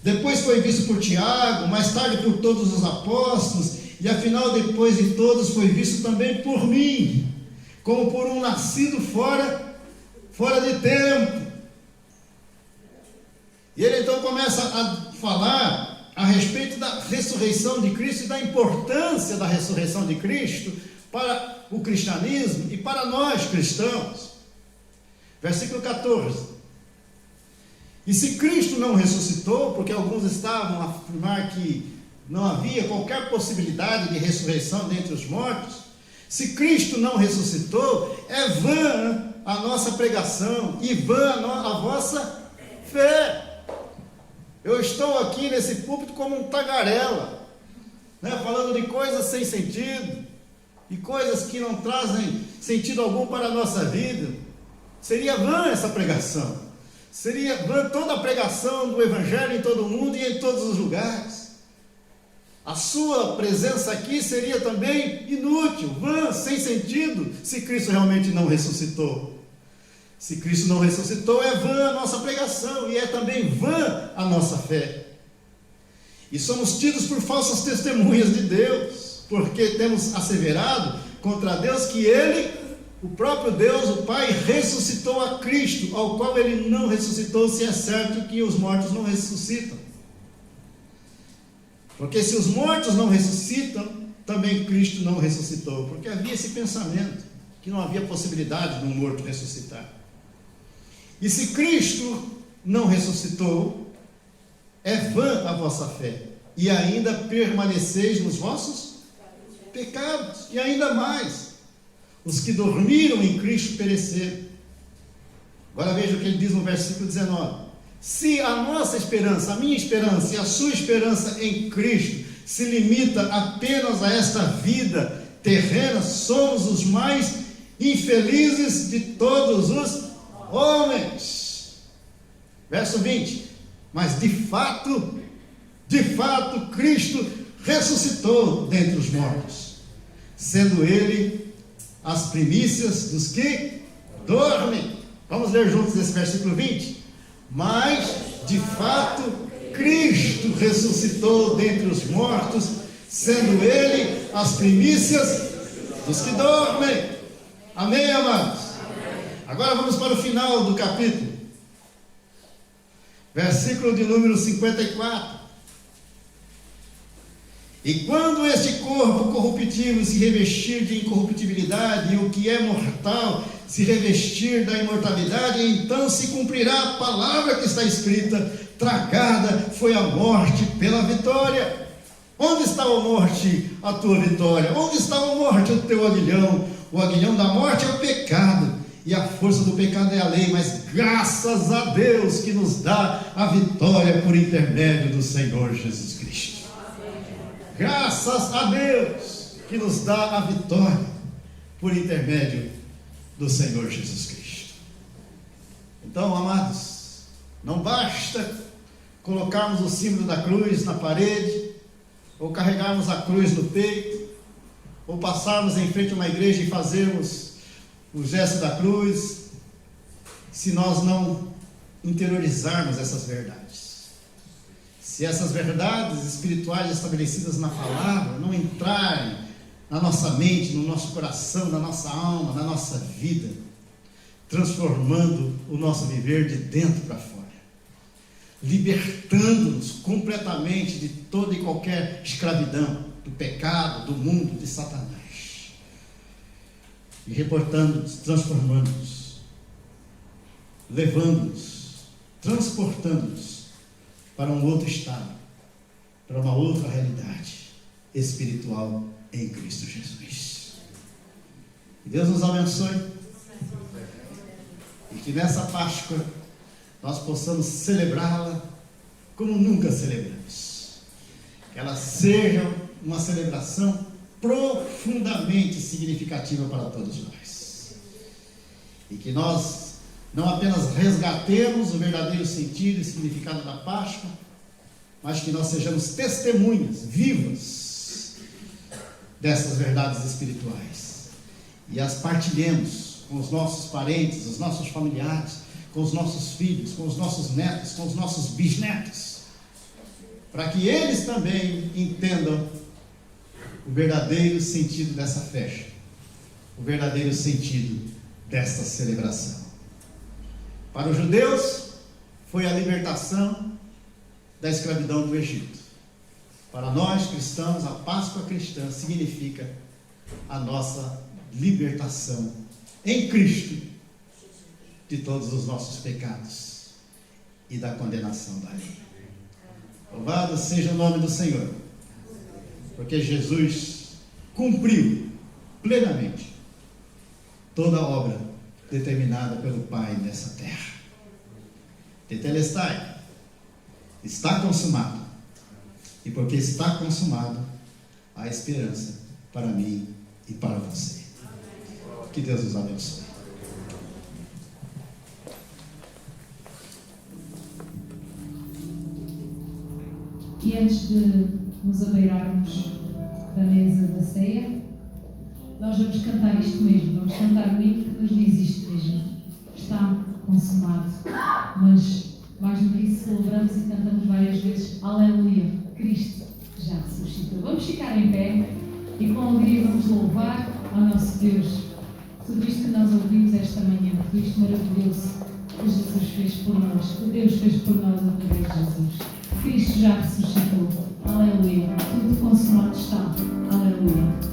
Speaker 1: Depois foi visto por Tiago, mais tarde por todos os apóstolos, e afinal depois de todos foi visto também por mim, como por um nascido fora de tempo. E ele então começa a falar a respeito da ressurreição de Cristo e da importância da ressurreição de Cristo para o cristianismo e para nós cristãos. Versículo 14. E se Cristo não ressuscitou, porque alguns estavam a afirmar que não havia qualquer possibilidade de ressurreição dentre os mortos, se Cristo não ressuscitou, é vã a nossa pregação e vã a vossa fé. Eu estou aqui nesse púlpito como um tagarela, falando de coisas sem sentido, e coisas que não trazem sentido algum para a nossa vida. Seria vã essa pregação, seria vã toda a pregação do Evangelho em todo o mundo e em todos os lugares. A sua presença aqui seria também inútil, vã, sem sentido, se Cristo realmente não ressuscitou. Se Cristo não ressuscitou, é vã a nossa pregação e é também vã a nossa fé. E somos tidos por falsas testemunhas de Deus, porque temos asseverado contra Deus que Ele, o próprio Deus, o Pai, ressuscitou a Cristo, ao qual Ele não ressuscitou, se é certo que os mortos não ressuscitam. Porque se os mortos não ressuscitam, também Cristo não ressuscitou, porque havia esse pensamento, que não havia possibilidade de um morto ressuscitar. E se Cristo não ressuscitou, é vã a vossa fé, e ainda permaneceis nos vossos pecados, e ainda mais, os que dormiram em Cristo pereceram. Agora veja o que ele diz no versículo 19. Se a nossa esperança, a minha esperança e a sua esperança em Cristo se limita apenas a esta vida terrena, somos os mais infelizes de todos os homens. Verso 20. Mas de fato, Cristo ressuscitou dentre os mortos, sendo Ele as primícias dos que dormem. Vamos ler juntos esse versículo 20. Mas de fato Cristo ressuscitou dentre os mortos, sendo Ele as primícias dos que dormem. Amém, amados? Agora vamos para o final do capítulo, versículo de número 54. E quando este corpo corruptível se revestir de incorruptibilidade, e o que é mortal se revestir da imortalidade, então se cumprirá a palavra que está escrita: tragada foi a morte pela vitória. Onde está, a morte, a tua vitória? Onde está, a morte, o teu aguilhão? O aguilhão da morte é o pecado, e a força do pecado é a lei, mas graças a Deus que nos dá a vitória por intermédio do Senhor Jesus Cristo. Graças a Deus que nos dá a vitória por intermédio do Senhor Jesus Cristo. Então, amados, não basta colocarmos o símbolo da cruz na parede, ou carregarmos a cruz no peito, ou passarmos em frente a uma igreja e fazermos o gesto da cruz, se nós não interiorizarmos essas verdades. Se essas verdades espirituais estabelecidas na palavra não entrarem na nossa mente, no nosso coração, na nossa alma, na nossa vida, transformando o nosso viver de dentro para fora, libertando-nos completamente de toda e qualquer escravidão, do pecado, do mundo, de Satanás, e reportando-nos, transformando-nos, levando-nos, transportando-nos para um outro estado, para uma outra realidade espiritual em Cristo Jesus. Que Deus nos abençoe e que nessa Páscoa nós possamos celebrá-la como nunca celebramos. Que ela seja uma celebração profundamente significativa para todos nós. E que nós não apenas resgatemos o verdadeiro sentido e significado da Páscoa, mas que nós sejamos testemunhas vivas dessas verdades espirituais e as partilhemos com os nossos parentes, os nossos familiares, com os nossos filhos, com os nossos netos, com os nossos bisnetos, para que eles também entendam o verdadeiro sentido dessa festa, o verdadeiro sentido desta celebração. Para os judeus, foi a libertação da escravidão do Egito. Para nós cristãos, a Páscoa cristã significa a nossa libertação em Cristo de todos os nossos pecados e da condenação da lei. Louvado seja o nome do Senhor, porque Jesus cumpriu plenamente toda a obra determinada pelo Pai nessa terra. Tetelestai, está consumado. E porque está consumado, há esperança para mim e para você. Que Deus os abençoe.
Speaker 3: E antes de nos abeirarmos da mesa da ceia, nós vamos cantar isto mesmo. Vamos cantar o hino que nos diz isto mesmo. Está consumado. Mas, mais do que isso, celebramos e cantamos várias vezes Aleluia, Cristo já ressuscitou. Vamos ficar em pé e com alegria vamos louvar ao nosso Deus. Tudo isto que nós ouvimos esta manhã, tudo isto maravilhoso que Jesus fez por nós, que Deus fez por nós através de Jesus. Cristo já ressuscitou. Aleluia. Tudo consumado está. Aleluia.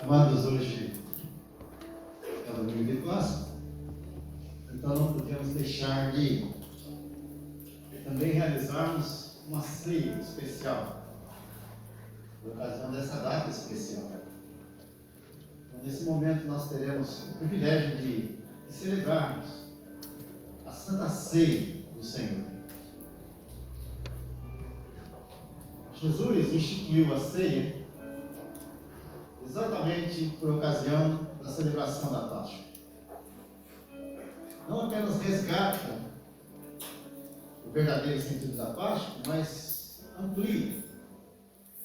Speaker 1: Amados, hoje é o domingo de Páscoa, então não podemos deixar de também realizarmos uma ceia especial, por ocasião dessa data especial. Então, nesse momento nós teremos o privilégio de celebrarmos a Santa Ceia do Senhor. Jesus instituiu a ceia exatamente por ocasião da celebração da Páscoa. Não apenas resgata o verdadeiro sentido da Páscoa, mas amplia,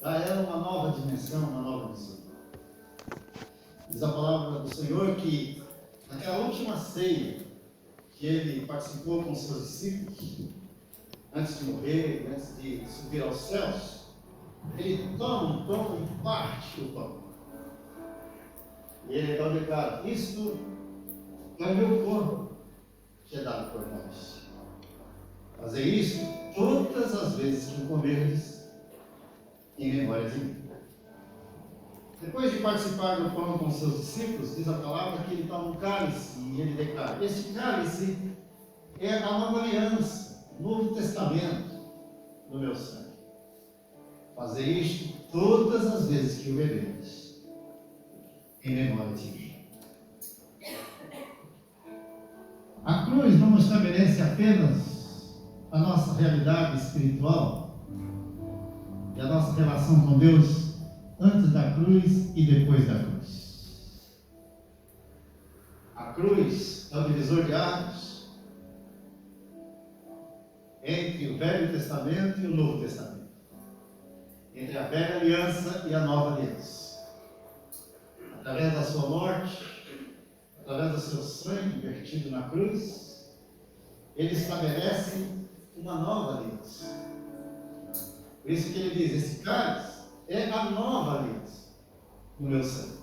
Speaker 1: dá a ela uma nova dimensão, uma nova missão. Diz a palavra do Senhor que naquela última ceia que ele participou com seus discípulos, antes de morrer, antes de subir aos céus, ele toma um pão e parte o pão. E ele então declara: isto é o meu corpo que é dado por nós. Fazer isso todas as vezes que o comerdes em memória de mim. Depois de participar do pão com seus discípulos, diz a palavra que ele toma um cálice e ele declara: este cálice é a nova aliança, o Novo Testamento no meu sangue. Fazer isto todas as vezes que o beberdes em memória de mim. A cruz não estabelece apenas a nossa realidade espiritual e a nossa relação com Deus antes da cruz e depois da cruz. A cruz é o divisor de águas entre o Velho Testamento e o Novo Testamento, entre a velha aliança e a nova aliança. Através da sua morte, através do seu sangue vertido na cruz, ele estabelece uma nova aliança. Por isso que ele diz: esse cálice é a nova aliança no meu sangue.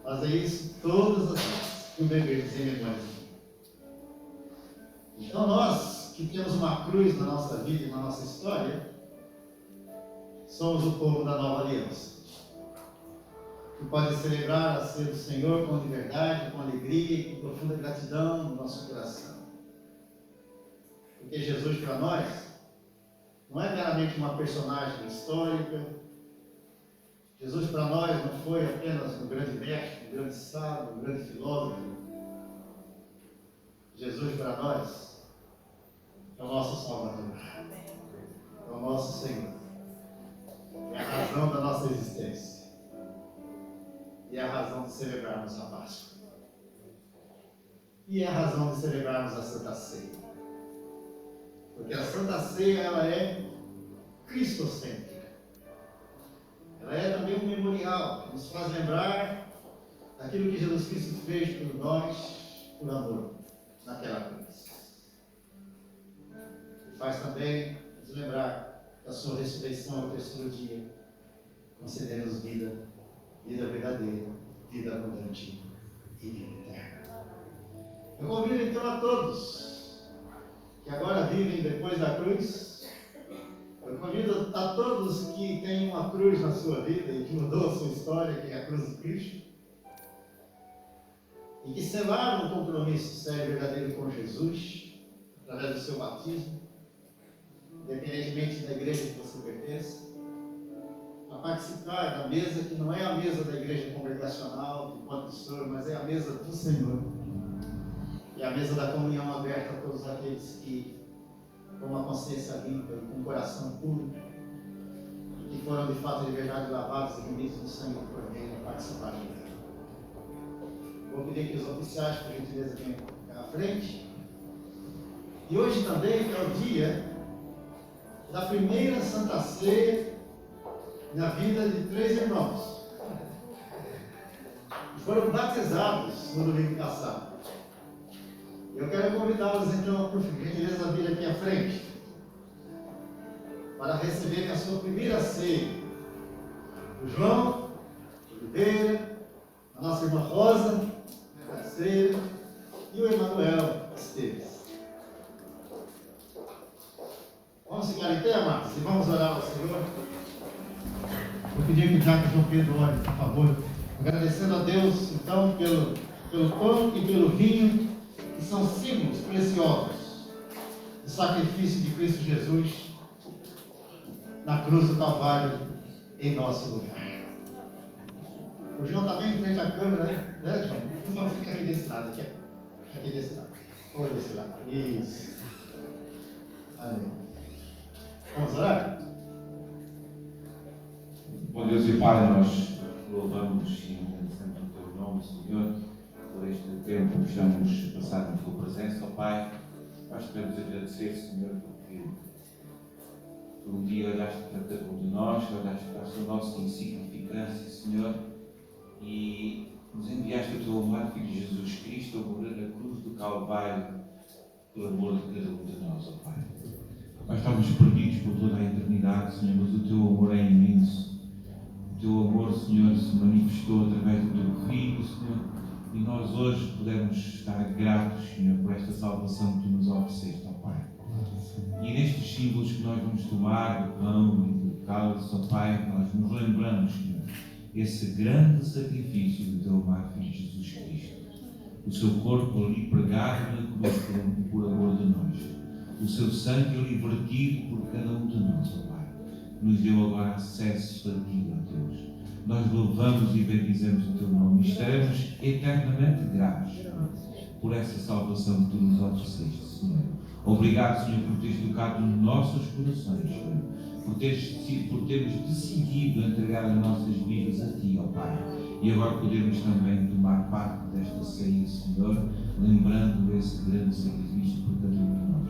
Speaker 1: Fazer isso todas as vezes que o beberdes em memória de mim. Então nós que temos uma cruz na nossa vida e na nossa história, somos o povo da nova aliança, que pode celebrar a ceia do Senhor com liberdade, com alegria e com profunda gratidão no nosso coração. Porque Jesus para nós não é meramente uma personagem histórica. Jesus para nós não foi apenas um grande mestre, um grande sábio, um grande filósofo. Jesus para nós é o nosso Salvador, é o nosso Senhor, é a razão da nossa existência. E é a razão de celebrarmos a Páscoa. E é a razão de celebrarmos a Santa Ceia. Porque a Santa Ceia, ela é cristocêntrica. Ela é também um memorial, que nos faz lembrar daquilo que Jesus Cristo fez por nós, por amor, naquela cruz. E faz também nos lembrar da sua ressurreição ao terceiro dia, concedendo-nos vida verdadeira, vida abundante e vida eterna. Eu convido então a todos que agora vivem depois da cruz, eu convido a todos que têm uma cruz na sua vida e que mudou a sua história, que é a cruz de Cristo, e que selaram um compromisso sério e verdadeiro com Jesus, através do seu batismo, independentemente da igreja que você pertence, a participar da mesa que não é a mesa da igreja congregacional, do pastor, mas é a mesa do Senhor. E a mesa da comunhão aberta a todos aqueles que, com uma consciência limpa e com um coração puro, e que foram de fato de verdade lavados e remidos no sangue do Cordeiro, participar dela. Vou pedir que os oficiais, por gentileza, venham à frente. E hoje também é o dia da primeira Santa Ceia na vida de 3 irmãos que foram batizados no domingo passado. Eu quero convidá-los então, por gentileza, a vir aqui à frente para receberem a sua primeira ceia. O João Oliveira, a nossa irmã Rosa, parceira, e o Emanuel Esteves. Vamos ficar em pé, amados, e vamos orar ao Senhor. Vou pedir que o Diácono João Pedro ore, por favor, agradecendo a Deus, então, pelo pão e pelo vinho, que são símbolos preciosos o sacrifício de Cristo Jesus na cruz do Calvário em nosso lugar. O João está bem em frente à câmera, né, João? Por favor, fica aqui desse lado, aqui. Aqui desse lado. Olha desse lado. Isso. Amém. Vamos orar?
Speaker 4: Bom Deus e Pai, nós louvamos e agradecemos o Teu nome, Senhor, por este tempo que estamos a passar na Tua presença, ó Pai. Nós queremos agradecer, Senhor, porque Tu um dia olhaste para cada um de nós, olhaste para a nossa insignificância, Senhor, e nos enviaste o Teu amado Filho Jesus Cristo a morrer na cruz do Calvário por amor de cada um de nós, ó Pai. Nós estamos perdidos por toda a eternidade, Senhor, mas o Teu amor é imenso. O Teu amor, Senhor, se manifestou através do Teu Filho, Senhor, e nós hoje podemos estar gratos, Senhor, por esta salvação que Tu nos ofereceste, ó Pai. E nestes símbolos que nós vamos tomar, do pão e do cálice, ó Pai, nós nos lembramos, Senhor, esse grande sacrifício do Teu amado Filho Jesus Cristo. O Seu corpo ali pregado na cruz por amor de nós. O Seu sangue ali vertido por cada um de nós, ó Pai. Nos deu agora acesso a Ti, ó Deus. Nós louvamos e bendizemos o Teu nome e estaremos eternamente gratos por essa salvação que Tu nos ofereceste, Senhor. Obrigado, Senhor, por Teres tocado nos nossos corações, Senhor. Por termos decidido entregar as nossas vidas a Ti, ó Pai. E agora podemos também tomar parte desta ceia, Senhor, lembrando esse grande sacrifício por cada um de nós.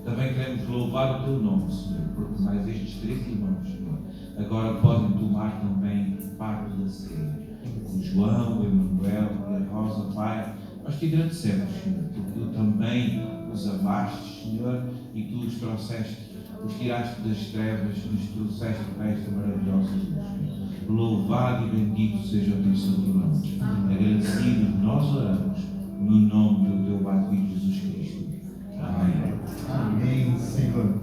Speaker 4: Também queremos louvar o Teu nome, Senhor, porque mais estes 3 irmãos, Senhor, agora podem tomar também parte da ceia. O João, o Emanuel e a Rosa, Pai, nós Te agradecemos, Senhor, porque Tu também os amaste, Senhor, e Tu os trouxeste, os tiraste das trevas e os trouxeste para esta maravilhosa luz, Senhor. Louvado e bendito seja o Teu santo nome. Agradecidos, nós oramos no nome do Teu amado Filho Jesus Cristo. Amém.
Speaker 1: Amém, Senhor.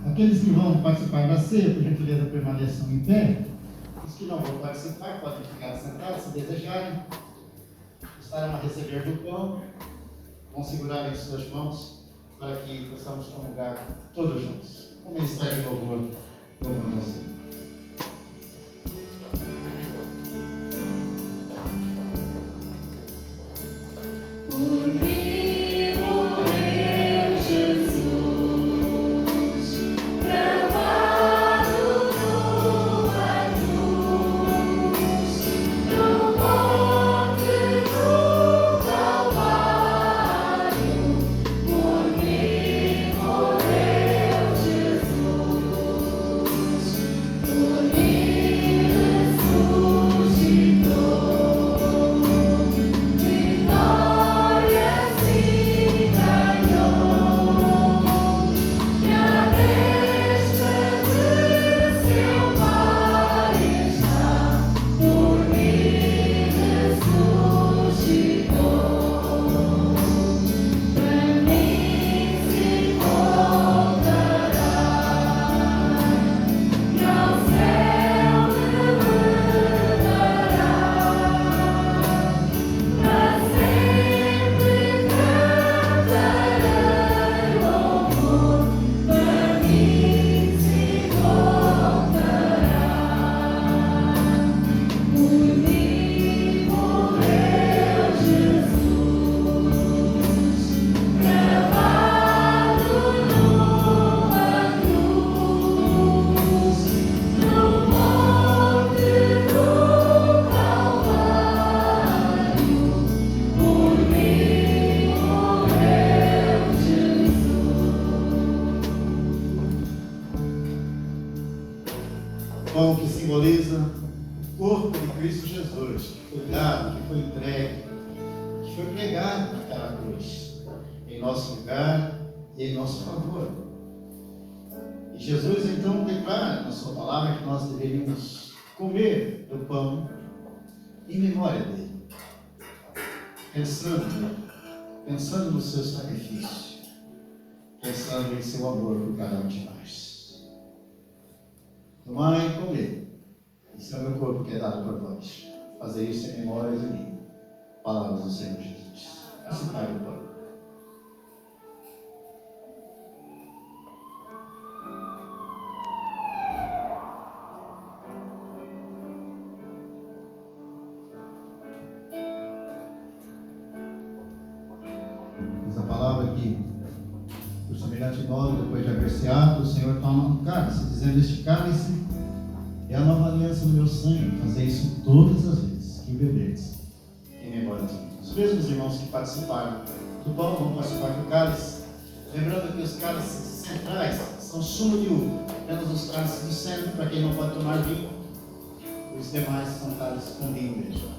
Speaker 1: Aqueles que vão participar da ceia, por gentileza, permaneçam em pé. Os que não vão participar podem ficar sentados, se desejarem. Estarão a receber do pão. Vão segurar em suas mãos para que possamos comungar todos juntos. O ministério de louvor, louvor ao Senhor. Pão que simboliza o corpo de Cristo Jesus, que foi dado, que foi entregue, que foi pregado naquela cruz, em nosso lugar e em nosso favor. E Jesus então declara na sua palavra que nós deveríamos comer do pão em memória dele, pensando no seu sacrifício, pensando em seu amor por cada um de nós. Tomai e comer. Esse é o meu corpo que é dado por vós. Fazer isso em memória de mim. Palavras do Senhor Jesus. Assim vai o pão. Diz a palavra que, por semelhante modo, depois de haver ceado, o Senhor toma um cálice, dizendo: este cálice é a nova aliança no meu sangue, fazer isso todas as vezes que beberdes em memória de mim. Os mesmos irmãos que participaram do pão vão participar do cálice, lembrando que os cálices centrais são sumo de uva, apenas os cálices do centro, para quem não pode tomar vinho, os demais são cálices com vinho mesmo.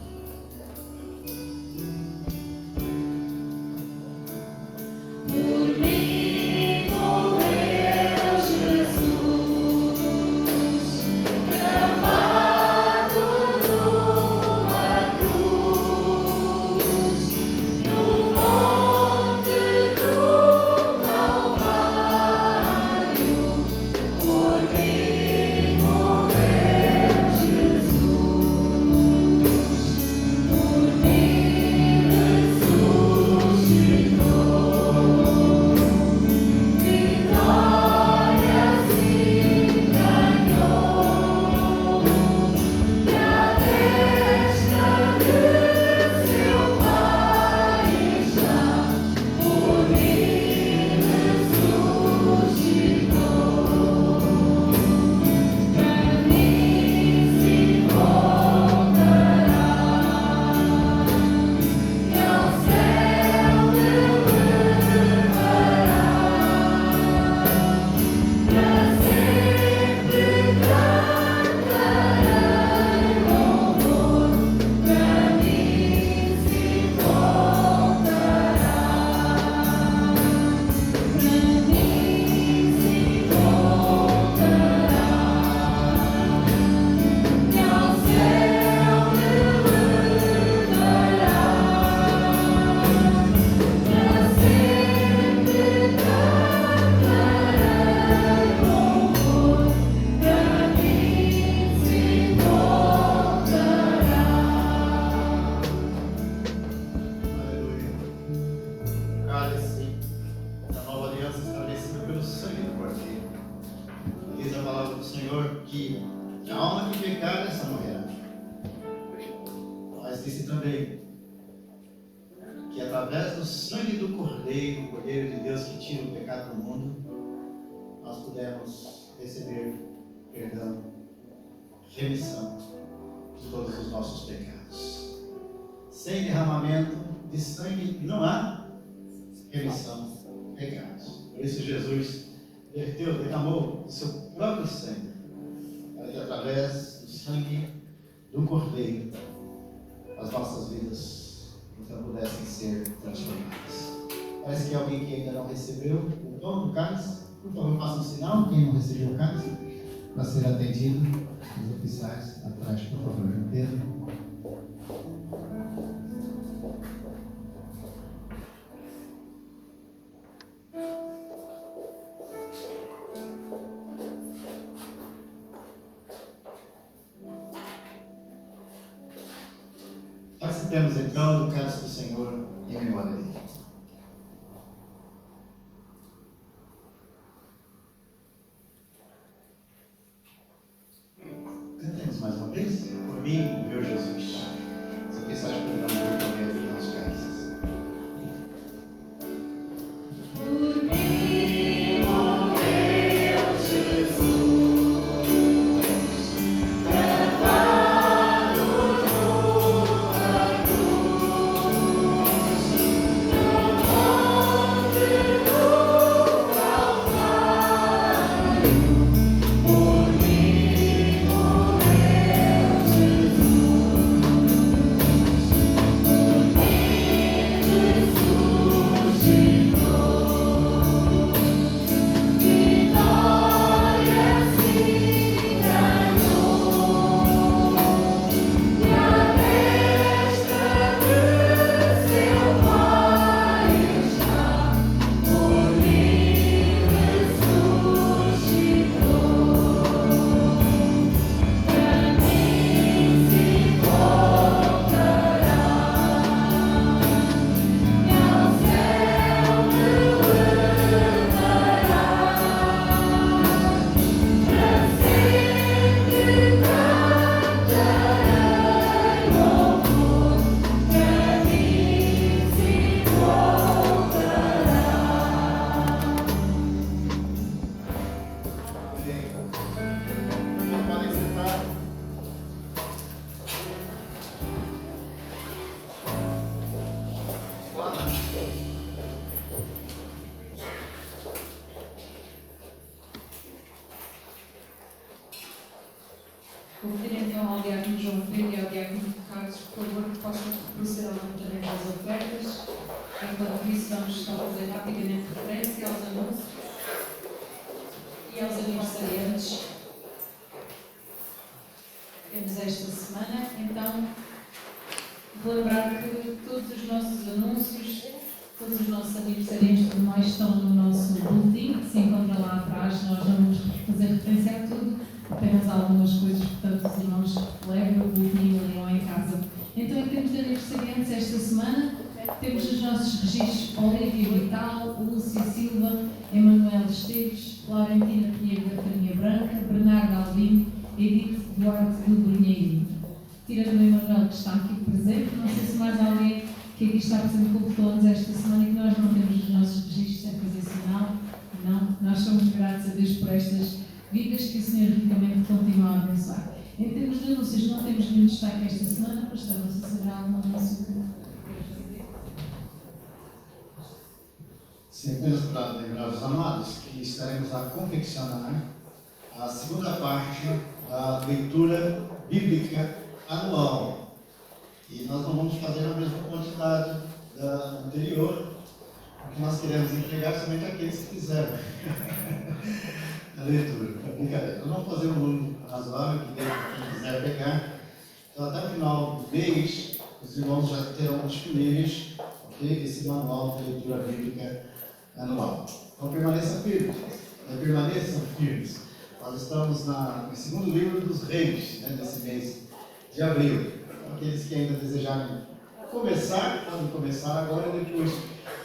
Speaker 1: Remissão de todos os nossos pecados. Sem derramamento de sangue não há remissão de pecados. Por isso Jesus derramou o seu próprio sangue, para que através do sangue do Cordeiro as nossas vidas então pudessem ser transformadas. Parece que alguém que ainda não recebeu o dom do cálice, por favor, faça um sinal. Quem não recebeu o cálice, para ser atendido. Os oficiais atrás, por favor, Pedro. Participemos então do cálice do Senhor em memória dele. Cantemos mais uma vez. Por mim, meu Jesus. Essa mensagem para nós do momento dos nossos cálices.
Speaker 2: Por mim, meu Jesus, cravado numa cruz, no monte do Calvário. Por mim, meu Jesus.
Speaker 3: Vou pedir então ao Diácono João Pedro e ao Diácono Carlos, por favor, que possam proceder ao levantamento das ofertas. Enquanto isso, vamos só fazer rapidamente referência aos anúncios e aos aniversariantes. Temos esta semana, então, relembrar que todos os nossos anúncios, todos os nossos aniversariantes e tudo mais estão no nosso boletim, que se encontra lá atrás. Nós não vamos fazer referência a tudo, apenas algumas coisas, portanto, os irmãos levem o boletim e leiam em casa. Então, em termos de aniversariantes, esta semana, temos os nossos registros: Olívia Vital, Lúcia Silva, Emanuel Esteves, Laurentina Pinheiro da Farinha Branca, Bernardo Albino, Edith Duarte do Brunheiro. Tirando o Emanuel, que está aqui presente, não sei se mais alguém que aqui está presente completou-nos esta semana e que nós não temos os nossos registros, é fazer sinal. Não, nós somos gratos a Deus por estas vidas que o Senhor ricamente continua a abençoar. Em termos de anúncios, não temos nenhum destaque esta semana, pastor, não sei se haverá algum anúncio que queira fazer.
Speaker 1: Sim, apenas para lembrar os amados que estaremos a confeccionar a segunda parte da leitura bíblica anual. E nós não vamos fazer a mesma quantidade da anterior, porque nós queremos entregar somente aqueles que fizeram a leitura. É brincadeira. Nós vamos fazer um número razoável, que quem quiser pegar. Então, até o final do mês, os irmãos já terão disponíveis, okay, esse manual de leitura bíblica anual. Então, permaneçam firmes. Nós estamos no segundo livro dos Reis, né, nesse mês de abril. Aqueles que ainda desejarem começar, podem começar agora e depois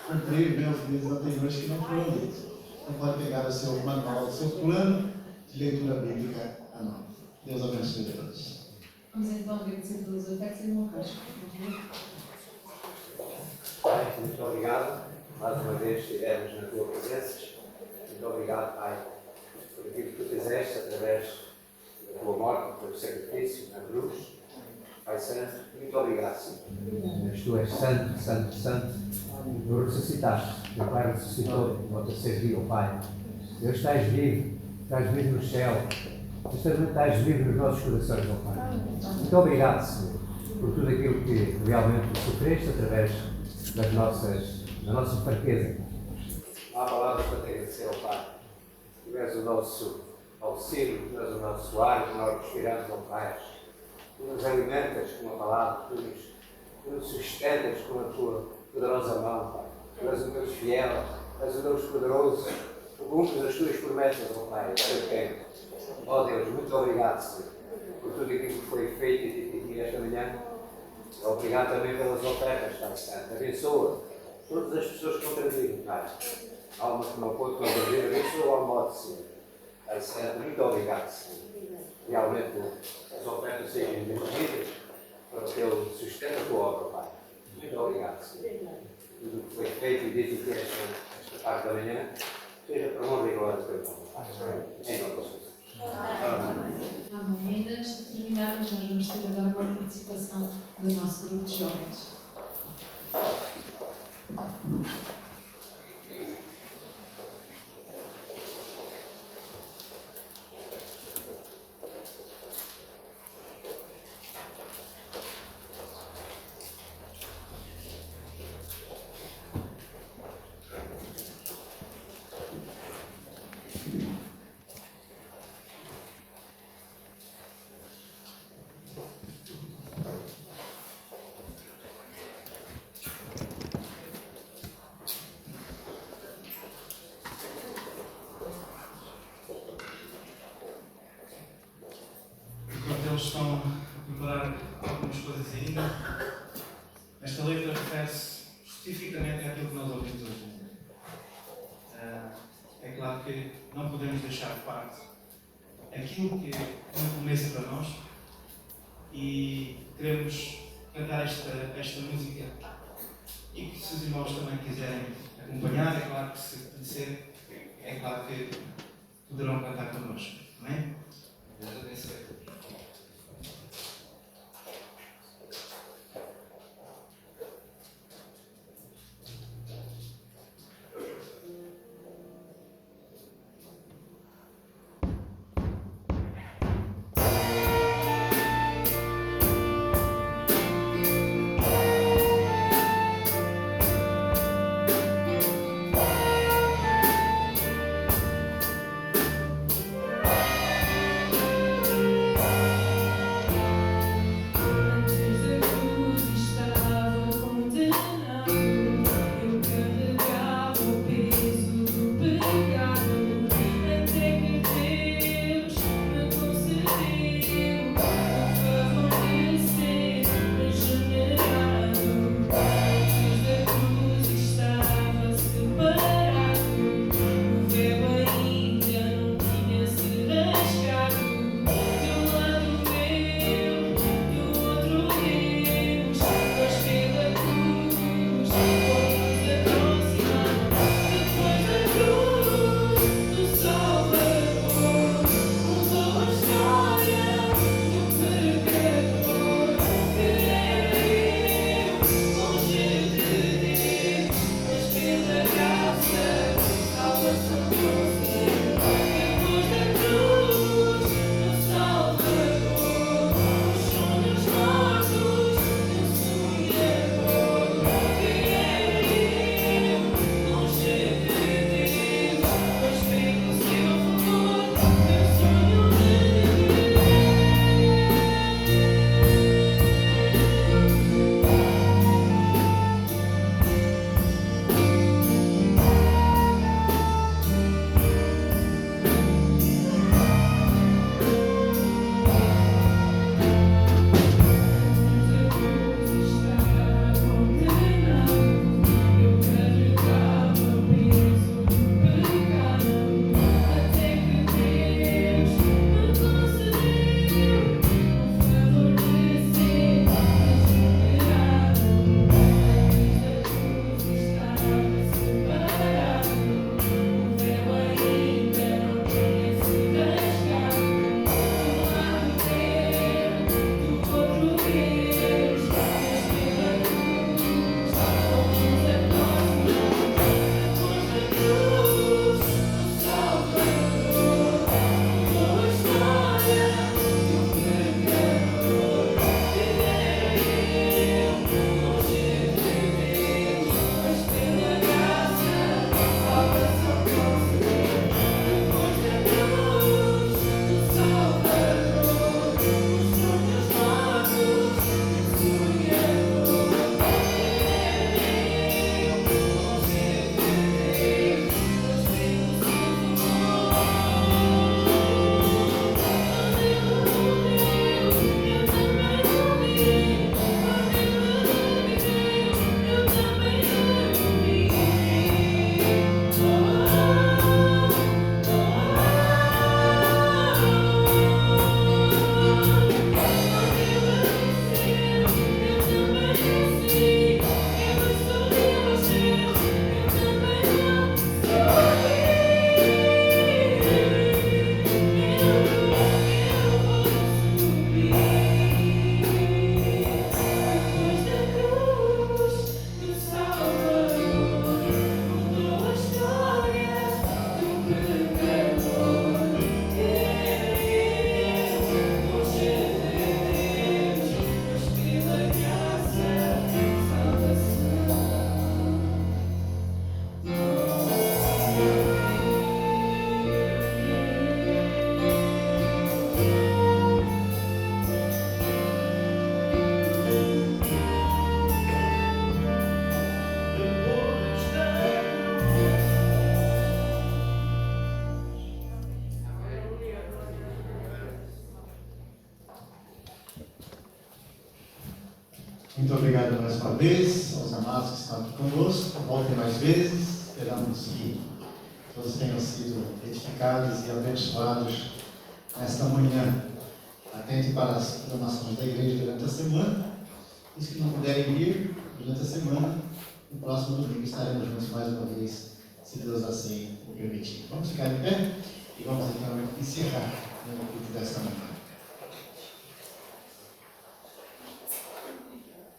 Speaker 1: cumprir os meses anteriores que não foram lidos. Então pode pegar o seu manual, o seu plano de leitura bíblica anual. Deus abençoe a todos.
Speaker 3: Vamos então agradecer pelas ofertas e irmão Carlos.
Speaker 5: Pai, muito obrigado. Mais uma vez estivemos na tua presença. Muito obrigado, Pai, por aquilo que tu fizeste através da tua morte, do teu sacrifício na cruz. Pai Santo, muito obrigado, Senhor. Mas tu és santo, santo, santo. Tu ressuscitaste. Teu Pai ressuscitou para te servir, ó Pai. Deus, estás vivo no céu. Mas também estás vivo nos nossos corações, ó Pai. Muito obrigado, Senhor, por tudo aquilo que realmente sofreste através da nossa fraqueza. Não há palavras para te agradecer, ó Pai. Tu és o nosso auxílio, tu és o nosso ar que nós respiramos, ó Pai. Tu nos alimentas com a palavra, tu nos sustentas com a tua poderosa mão, Pai. Tu és o Deus fiel, és o Deus poderoso, tu cumpres as tuas promessas, ó Pai, o teu tempo. Ó Deus, muito obrigado, Senhor, por tudo aquilo que foi feito aqui esta manhã. Obrigado também pelas ofertas, Pai Santo. Abençoa todas as pessoas que contribuíram, Pai. Alma que não pôde contribuir, abençoa ao modo, Senhor. Pai Santo, muito obrigado, Senhor. Realmente as ofertas sejam investidas para o teu sustento da tua obra, Pai. Muito obrigado, Senhor. Tudo o que foi feito e dito aqui esta parte da manhã, seja para honra e glória do teu nome, Pai. Em nome de Jesus.
Speaker 3: Amém. Ainda antes de terminarmos, nós vamos ter agora uma participação do nosso grupo de jovens.
Speaker 6: Eles estão a preparar algumas coisas ainda. Esta letra refere-se especificamente àquilo que nós ouvimos hoje. É claro que não podemos deixar de parte aquilo que é um começo para nós e queremos cantar esta música e que se os irmãos também quiserem acompanhar, é claro que se conhecer, é claro que poderão cantar connosco. Amém? Deus abençoe.
Speaker 1: Muito obrigado mais uma vez aos amados que estão aqui conosco. Voltem mais vezes. Esperamos que todos tenham sido edificados e abençoados nesta manhã. Atente para as programações da igreja durante a semana. Os que não puderem vir durante a semana, no próximo domingo estaremos juntos mais uma vez, se Deus assim o permitir. Vamos ficar em pé e vamos então encerrar o culto desta manhã.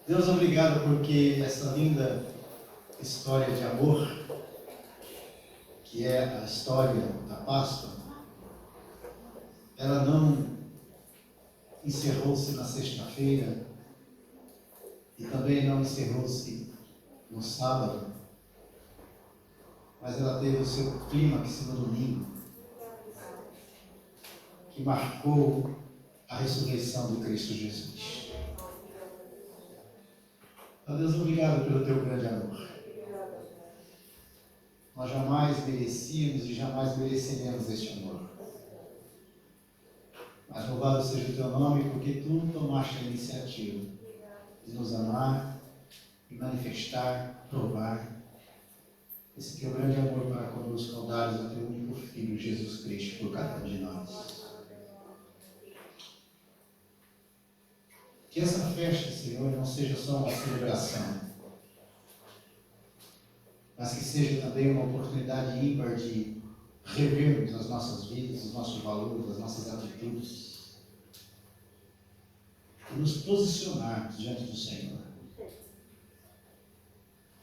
Speaker 1: Deus, obrigado porque essa linda história de amor, que é a história da Páscoa, ela não encerrou-se na sexta-feira e também não encerrou-se no sábado, mas ela teve o seu clímax no domingo, que marcou a ressurreição de Cristo Jesus. Ó Deus, obrigado pelo teu grande amor. Nós jamais merecíamos e jamais mereceremos este amor. Mas louvado seja o teu nome, porque tu tomaste a iniciativa de nos amar e manifestar, provar esse teu grande amor para conosco ao dares ao teu único Filho, Jesus Cristo, por cada um de nós. Que essa festa, Senhor, não seja só uma celebração, mas que seja também uma oportunidade ímpar de revermos as nossas vidas, os nossos valores, as nossas atitudes, e nos posicionarmos diante do Senhor,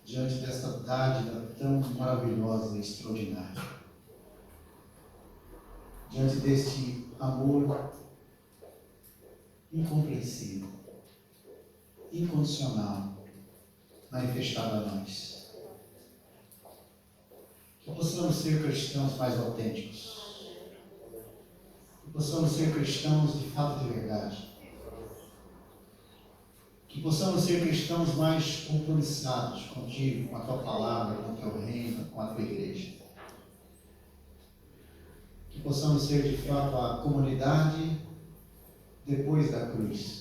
Speaker 1: diante desta dádiva tão maravilhosa e extraordinária, diante deste amor incompreensível, incondicional, manifestado a nós. Que possamos ser cristãos mais autênticos, que possamos ser cristãos de fato de verdade, que possamos ser cristãos mais compromissados contigo, com a tua palavra, com o teu reino, com a tua igreja. Que possamos ser de fato a comunidade depois da cruz.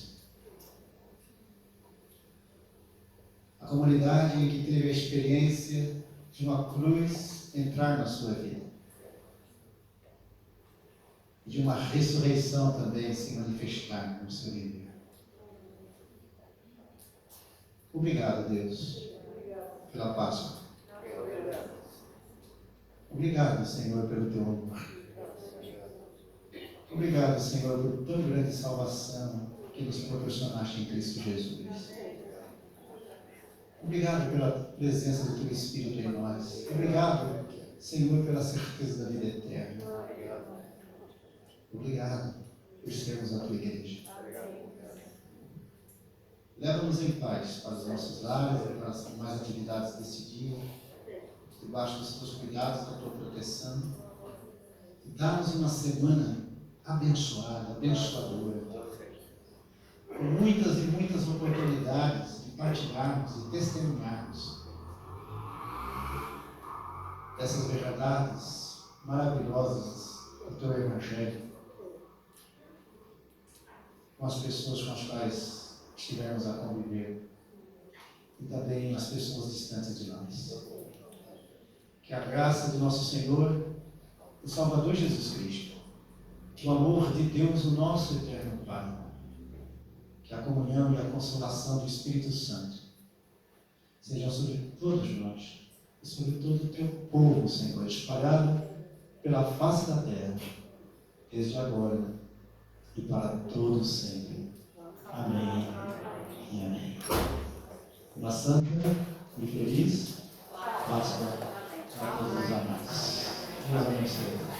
Speaker 1: A comunidade em que teve a experiência de uma cruz entrar na sua vida. E de uma ressurreição também se manifestar no seu viver. Obrigado, Deus, pela Páscoa. Obrigado, Senhor, pelo teu amor. Obrigado, Senhor, por tão grande salvação que nos proporcionaste em Cristo Jesus. Obrigado pela presença do teu Espírito em nós. Obrigado, Senhor, pela certeza da vida eterna. Obrigado por sermos a tua igreja. Leva-nos em paz para os nossos lares e para as demais atividades deste dia, debaixo dos teus cuidados, da tua proteção. E dá-nos uma semana abençoada, abençoadora, com muitas e muitas oportunidades de partilharmos e testemunharmos dessas verdades maravilhosas do teu Evangelho com as pessoas com as quais estivermos a conviver e também as pessoas distantes de nós. Que a graça do nosso Senhor, o Salvador Jesus Cristo, que o amor de Deus, o nosso eterno Pai, que a comunhão e a consolação do Espírito Santo sejam sobre todos nós e sobre todo o teu povo, Senhor, espalhado pela face da terra, desde agora e para todos sempre. Amém e amém. Uma santa e feliz Páscoa a todos os amados. Deus abençoe.